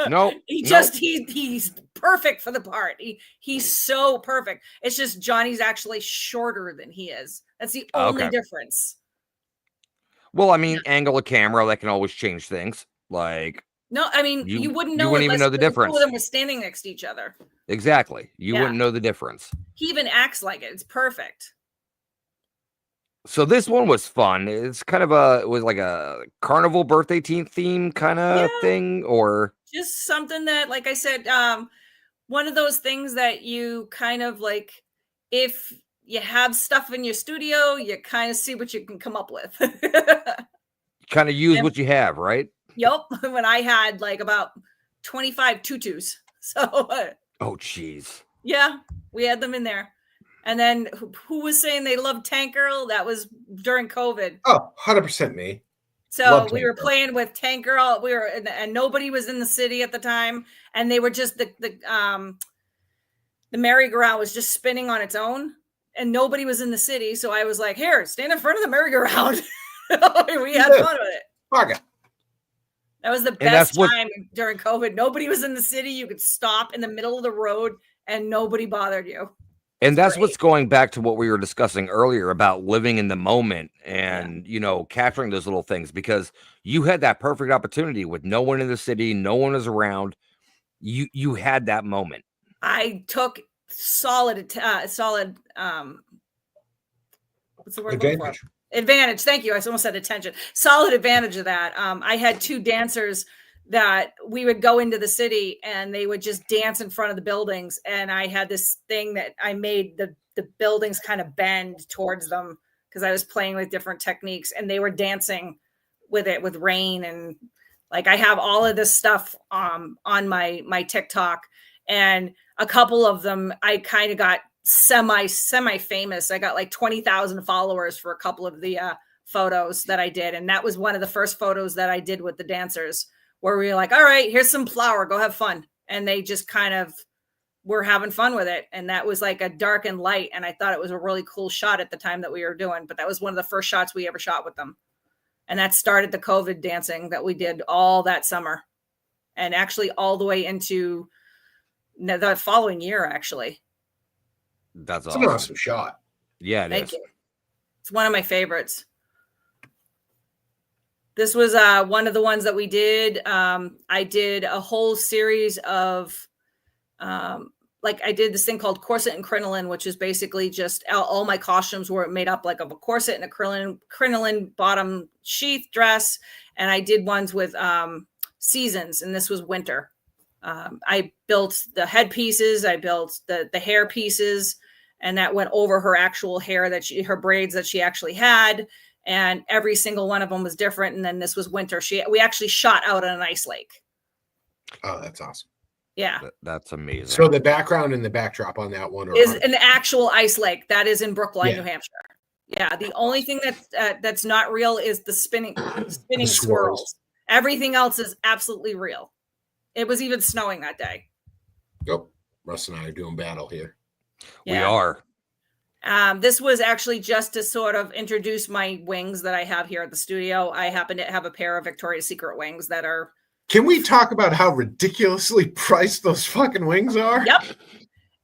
No. He's perfect for the part. He's so perfect. It's just Johnny's actually shorter than he is. That's the only difference. Well, angle of camera, that can always change things. Like, no, you wouldn't know. You wouldn't even know the difference. Two of them were standing next to each other. Exactly. You wouldn't know the difference. He even acts like it. It's perfect. So this one was fun. It's kind of it was like a carnival birthday theme kind of thing, or just something that, like I said, one of those things that you kind of like, if you have stuff in your studio, you kind of see what you can come up with. Kind of use what you have, right? Yep. When I had like about 25 tutus. So, Oh, jeez. yeah, we had them in there. And then who was saying they loved Tank Girl? That was during COVID. Oh, 100% me. So Love we Tank were Girl. playing with Tank Girl. We were, and nobody was in the city at the time. And they were just the merry-go-round was just spinning on its own, and nobody was in the city. So I was like, "Here, stand in front of the merry-go-round." We had fun with it. Fuck it. That was the And that's best what- time during COVID. Nobody was in the city. You could stop in the middle of the road, and nobody bothered you. And that's great. what's going back to what we were discussing earlier about living in the moment and, capturing those little things, because you had that perfect opportunity with no one in the city, no one is around. You had that moment. I took solid, what's the word? I'm looking for? Advantage. Advantage. Thank you. I almost said attention. Solid advantage of that. I had two dancers that we would go into the city and they would just dance in front of the buildings. And I had this thing that I made the buildings kind of bend towards them because I was playing with different techniques, and they were dancing with it with rain. And like, I have all of this stuff on my TikTok, and a couple of them I kind of got semi famous. I got like 20,000 followers for a couple of the photos that I did. And that was one of the first photos that I did with the dancers, where we were like, all right, here's some flour, go have fun. And they just kind of were having fun with it. And that was like a dark and light. And I thought it was a really cool shot at the time that we were doing, but that was one of the first shots we ever shot with them. And that started the COVID dancing that we did all that summer, and actually all the way into the following year, actually. That's It's awesome. an awesome shot. Yeah, it Thank is. you. It's one of my favorites. This was one of the ones that we did. I did a whole series of, I did this thing called corset and crinoline, which is basically just all my costumes were made up like of a corset and a crinoline bottom sheath dress. And I did ones with seasons, and this was winter. I built the headpieces, I built the hair pieces, and that went over her actual hair her braids that she actually had. And every single one of them was different. And then this was winter. We actually shot out on an ice lake. Oh, that's awesome. Yeah. That's amazing. So the background and the backdrop on that one is an actual ice lake that is in Brookline, Yeah. New Hampshire. Yeah. The only thing that's not real is the spinning swirls. Everything else is absolutely real. It was even snowing that day. Yep. Russ and I are doing battle here. We are. This was actually just to sort of introduce my wings that I have here at the studio. I happen to have a pair of Victoria's Secret wings that are. Can we talk about how ridiculously priced those fucking wings are? Yep.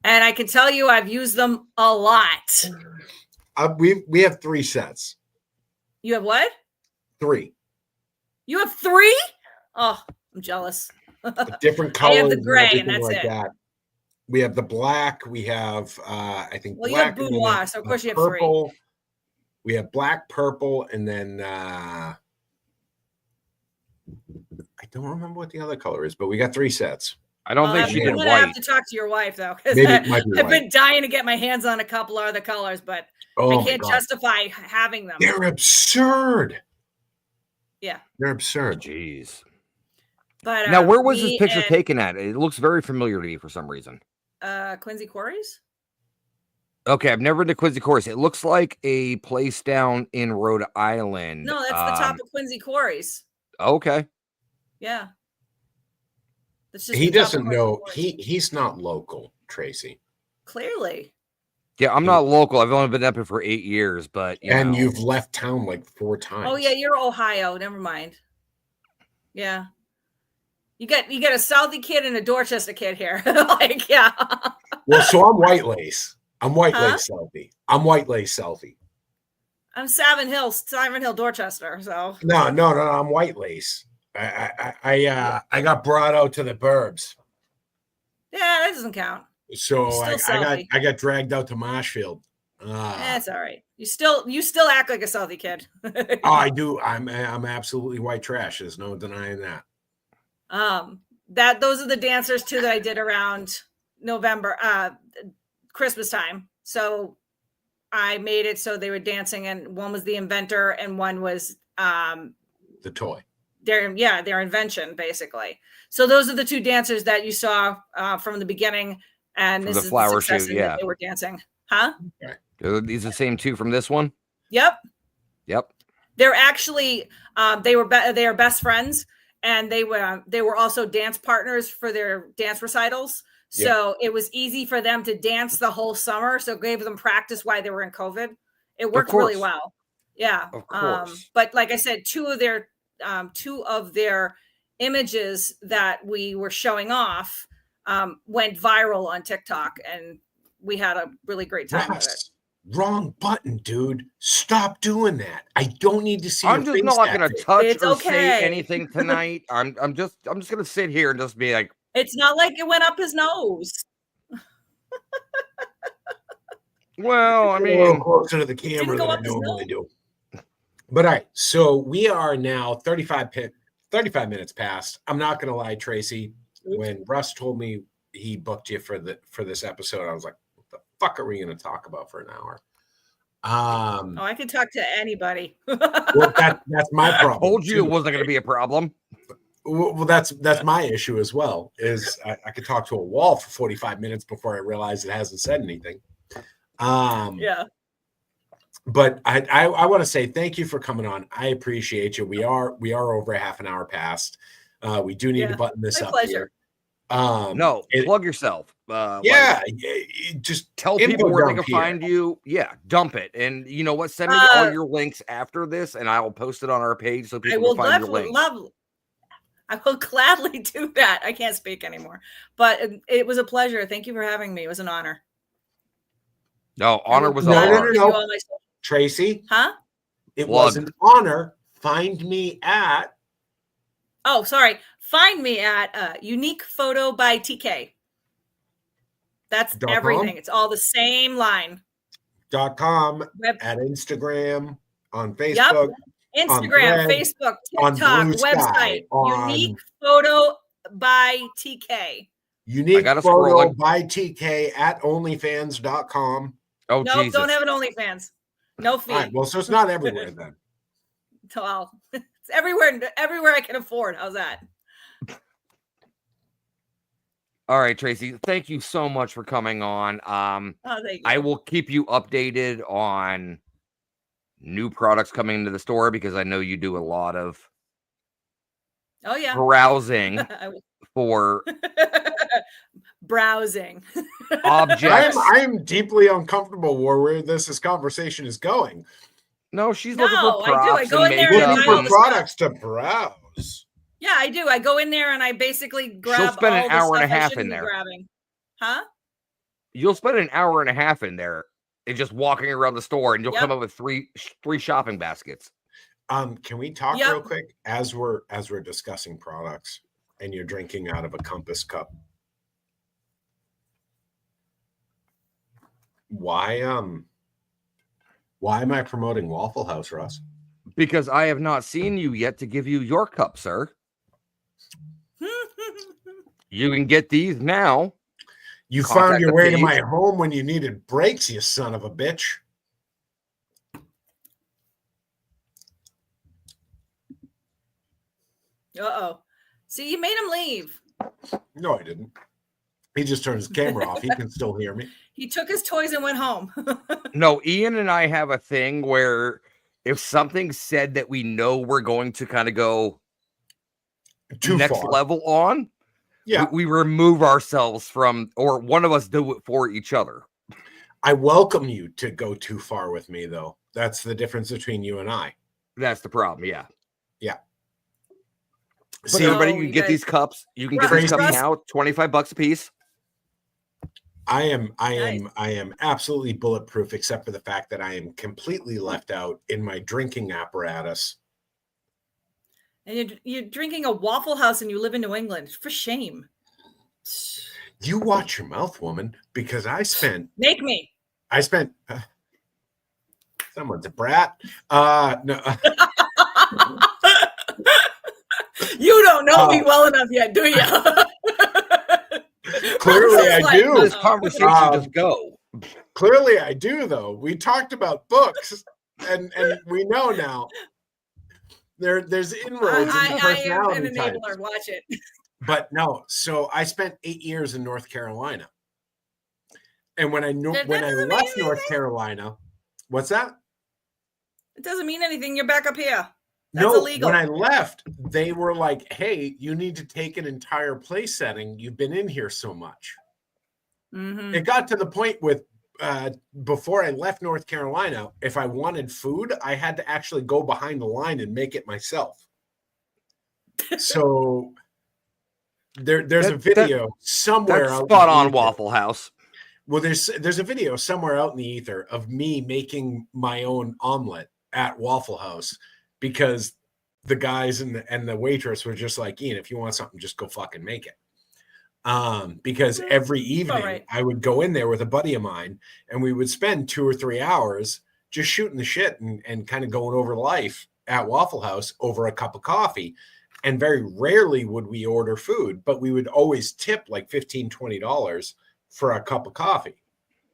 And I can tell you, I've used them a lot. We have 3 sets. You have what? 3. You have 3? Oh, I'm jealous. Different colors. I have the gray, and everything that's like it. that. We have the black. We have, I think, Well, black. you have boudoir, so of course you have purple. 3. We have black, purple, and then I don't remember what the other color is, but we got 3 sets. I don't think she did I'm gonna white. have to talk to your wife though, because Maybe it might be I've white. been dying to get my hands on a couple other colors, but Oh I can't my God. justify having them. They're absurd. Yeah. They're absurd. Jeez. But Now, where was this me picture and, taken at? It looks very familiar to me for some reason. Quincy Quarries? Okay, I've never been to Quincy Quarries. It looks like a place down in Rhode Island. No, that's the top of Quincy Quarries. Okay. Yeah. That's just He the top of doesn't Quincy know. Quarries. He's not local, Tracy. Clearly. Yeah, I'm not local. I've only been up here for 8 years, but And you've left town like 4 times. Oh yeah, you're Ohio. Never mind. Yeah. You get a Southie kid and a Dorchester kid here. Like, yeah. Well, so I'm white lace. I'm white Huh? lace selfie. I'm white lace selfie. I'm Savin Hill, Dorchester. So No. I'm white lace. I got brought out to the burbs. yeah, that doesn't count. So You're still I got dragged out to Marshfield. That's all right. You still act like a Southie kid. Oh, I do. I'm absolutely white trash. There's no denying that. Those are the dancers too that I did around November, Christmas time. So I made it so they were dancing, and one was the inventor and one was The toy. their invention, basically. So those are the two dancers that you saw from the beginning, and From this the is flower the success shoot, in that they were dancing. Huh? Are these the same two from this one? Yep. Yep. They're actually they are best friends, and they were also dance partners for their dance recitals. So it was easy for them to dance the whole summer. So it gave them practice while they were in COVID. It worked really well. Yeah. Of course. But like I said, two of their images that we were showing off went viral on TikTok, and we had a really great time with it. Wrong button, dude. Stop doing that. I don't need to see. I'm just not going to touch or say anything tonight. I'm just going to sit here and just be like, it's not like it went up his nose. Well, I mean, a little closer to the camera than I normally do. But all right, so we are now 35 minutes past. I'm not going to lie, Tracy. When Russ told me he booked you for this episode, I was like, "What the fuck are we going to talk about for an hour?" I can talk to anybody. Well, that's my problem. I told you it wasn't going to be a problem. Well, that's my issue as well. Is I could talk to a wall for 45 minutes before I realize it hasn't said anything. Yeah. But I want to say thank you for coming on. I appreciate you. We are over a half an hour past. We do need to button this up here. No, plug yourself. Just tell people where they can find you. Yeah, dump it. And you know what? Send me all your links after this, and I will post it on our page so people can find your links. I will gladly do that. I can't speak anymore, but it was a pleasure. Thank you for having me. It was an honor. No, honor was all no. Tracy, huh? It was an honor. Find me at. Oh, sorry. Find me at Unique Photo by TK. That's everything. It's all the same line. .com at Instagram, on Facebook. Yep. Instagram, Facebook, TikTok, website. Unique Photo by TK. Unique Photo by TK at onlyfans.com. Oh, no, Jesus. Don't have an OnlyFans. No fee. All right, well, so it's not everywhere then. Well, it's everywhere I can afford. How's that? All right, Tracy. Thank you so much for coming on. Thank you. I will keep you updated on new products coming into the store because I know you do a lot of browsing for browsing objects. I'm deeply uncomfortable where this conversation is going. No, she's looking for props. I go in there and looking for products to browse. Yeah, I do. I go in there and I basically grab. She'll spend an hour and a half in there. Huh? You'll spend an hour and a half in there and just walking around the store, and you'll come up with three shopping baskets. Can we talk real quick as we're discussing products and you're drinking out of a Compass cup? Why am I promoting Waffle House, Russ? Because I have not seen you yet to give you your cup, sir. You can get these now. You found your way to my home when you needed brakes, you son of a bitch. Uh-oh. See, you made him leave. No, I didn't. He just turned his camera off. He can still hear me. He took his toys and went home. No, Ian and I have a thing where if something's said that we know we're going to kind of go next level on, we remove ourselves from, or one of us do it for each other. I welcome you to go too far with me, though. That's the difference between you and I. That's the problem. Yeah. Yeah. See, everybody, you can get these cups. You can get these cups now, $25 a piece. I am absolutely bulletproof, except for the fact that I am completely left out in my drinking apparatus. And you're drinking a Waffle House and you live in New England. For shame. You watch your mouth, woman, because Make me. I spent someone's a brat. No. You don't know me well enough yet, do you? Clearly I do. This conversation just go. Clearly I do, though. We talked about books and we know now. There's inroads into I am an personality enabler. types. Watch it. But no, so I spent 8 years in North Carolina. And when I That when I doesn't mean left North anything. Carolina, what's that? It doesn't mean anything. You're back up here. That's No, illegal. when I left, they were like, hey, you need to take an entire place setting. You've been in here so much. Mhm. It got to the point with before I left North Carolina, if I wanted food, I had to actually go behind the line and make it myself. So there's a video somewhere That's out spot in the on ether. Waffle House. Well, there's a video somewhere out in the ether of me making my own omelet at Waffle House because the guys and the waitress were just like, Ian, if you want something, just go fucking make it. Because every evening right. I would go in there with a buddy of mine and we would spend 2 or 3 hours just shooting the shit and kind of going over life at Waffle House over a cup of coffee. And very rarely would we order food, but we would always tip like $15, $20 for a cup of coffee,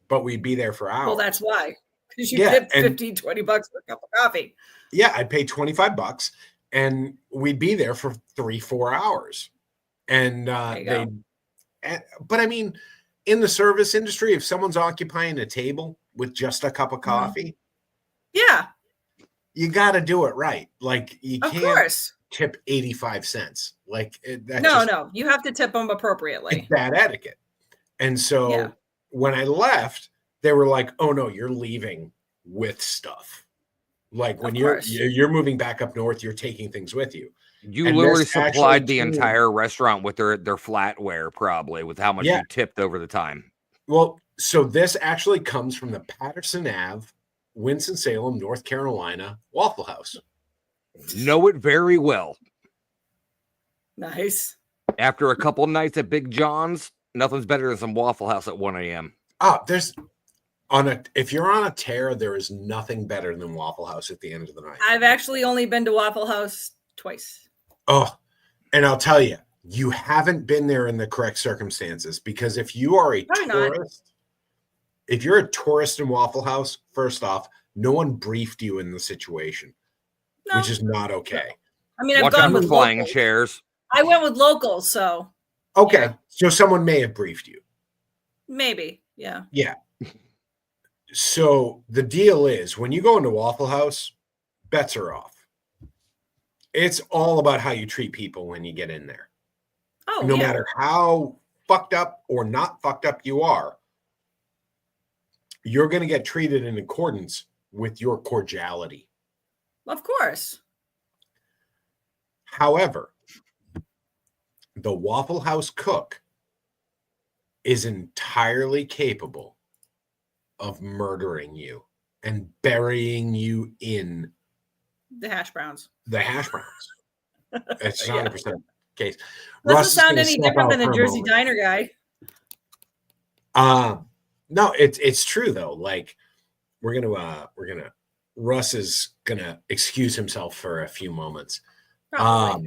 but we'd be there for hours. Well, that's why. Because you tipped $15, $20 for a cup of coffee. Yeah, I'd pay $25 and we'd be there for 3-4 hours. And but I mean, in the service industry, if someone's occupying a table with just a cup of coffee, yeah, you got to do it right. Like you of can't course. tip 85 cents. Like no, you have to tip them appropriately. It's bad etiquette. And so when I left, they were like, "Oh no, you're leaving with stuff." Like when you're moving back up north, you're taking things with you. You literally supplied the entire restaurant with their flatware, probably, with how much you tipped over the time. Well, so this actually comes from the Patterson Ave, Winston-Salem, North Carolina Waffle House. Know it very well. Nice. After a couple nights at Big John's, nothing's better than some Waffle House at 1 a.m. If you're on a tear, there is nothing better than Waffle House at the end of the night. I've actually only been to Waffle House twice. Oh, and I'll tell you, you haven't been there in the correct circumstances, because if you are a tourist, if you're a tourist in Waffle House, first off, no one briefed you in the situation, which is not okay. I mean, I've gone with flying locals. chairs. I went with locals, so okay. So someone may have briefed you. Maybe, yeah. Yeah. So the deal is, when you go into Waffle House, bets are off. It's all about how you treat people when you get in there. Oh, no matter how fucked up or not fucked up you are, you're going to get treated in accordance with your cordiality. Of course. However, the Waffle House cook is entirely capable of murdering you and burying you in the hash browns. It's 100% case. Doesn't sound any different than a Jersey diner guy. No, it's true though. Like Russ is gonna excuse himself for a few moments. But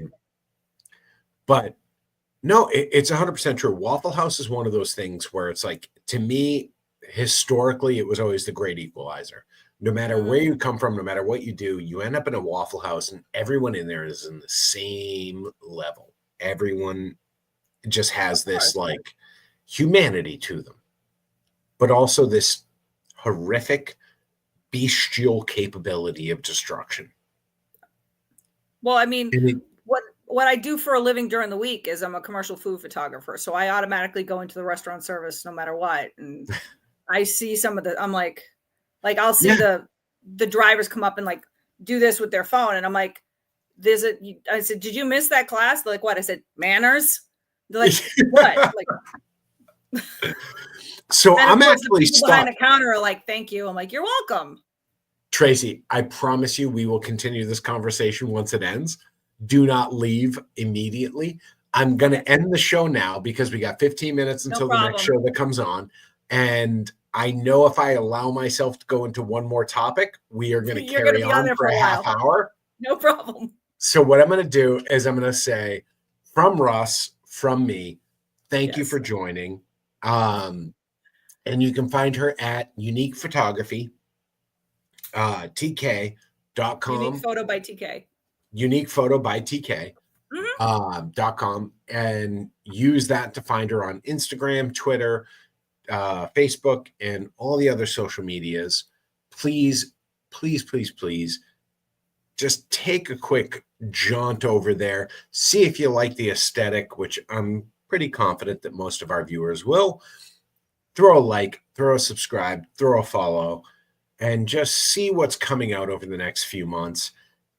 no, it's 100% true. Waffle House is one of those things where it's like, to me, historically, it was always the great equalizer. No matter where you come from, no matter what you do, you end up in a Waffle House and everyone in there is in the same level. Everyone just has this like humanity to them, but also this horrific, bestial capability of destruction. Well, I mean, what I do for a living during the week is I'm a commercial food photographer. So I automatically go into the restaurant service no matter what. And I see some of the, I'm like I'll see the drivers come up and like do this with their phone. And I'm like, I said, did you miss that class? They're like, what? I said, manners. They're like, what? Like, so I'm actually stuck behind the counter are like, thank you. I'm like, you're welcome. Tracy, I promise you we will continue this conversation once it ends. Do not leave immediately. I'm going to end the show now because we got 15 minutes until the next show that comes on. And I know if I allow myself to go into one more topic, we are going to carry on for a half hour. No problem. So what I'm going to do is I'm going to say, from Russ, from me, thank you for joining. And you can find her at Unique Photography, TK.com. Unique Photo by TK. unique photo by TK. .com, and use that to find her on Instagram, Twitter, Facebook, and all the other social medias. Please, please, please, please just take a quick jaunt over there. See if you like the aesthetic, which I'm pretty confident that most of our viewers will. Throw a like, throw a subscribe, throw a follow, and just see what's coming out over the next few months.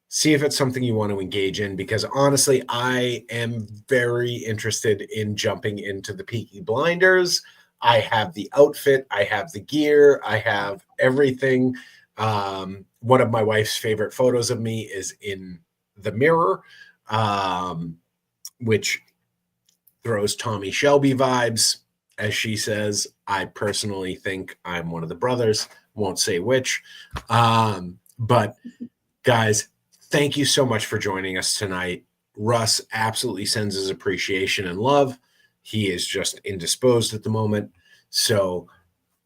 See if it's something you want to engage in, because honestly, I am very interested in jumping into the Peaky Blinders. I have the outfit, I have the gear, I have everything. One of my wife's favorite photos of me is in the mirror, which throws Tommy Shelby vibes, as she says. I personally think I'm one of the brothers, won't say which. But guys, thank you so much for joining us tonight. Russ absolutely sends his appreciation and love. He is just indisposed at the moment. So,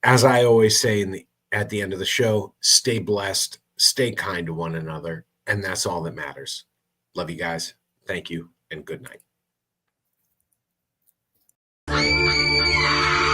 as I always say at the end of the show, stay blessed, stay kind to one another, and that's all that matters. Love you guys. Thank you, and good night.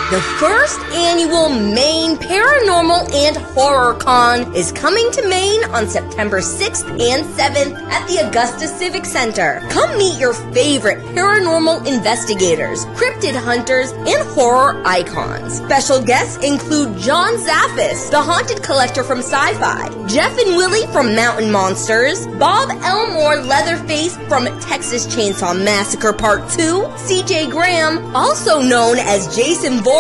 The first annual Maine Paranormal and Horror Con is coming to Maine on September 6th and 7th at the Augusta Civic Center. Come meet your favorite paranormal investigators, cryptid hunters, and horror icons. Special guests include John Zaffis, the haunted collector from Sci-Fi, Jeff and Willie from Mountain Monsters, Bob Elmore Leatherface from Texas Chainsaw Massacre Part 2, CJ Graham, also known as Jason Voorhees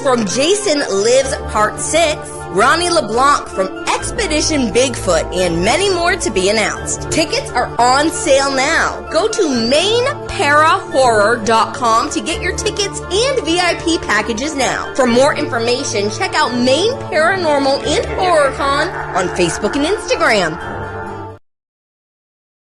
from Jason Lives Part 6, Ronnie LeBlanc from Expedition Bigfoot, and many more to be announced. Tickets are on sale now. Go to mainparahorror.com to get your tickets and VIP packages now. For more information, check out Maine Paranormal and Horror Con on Facebook and Instagram.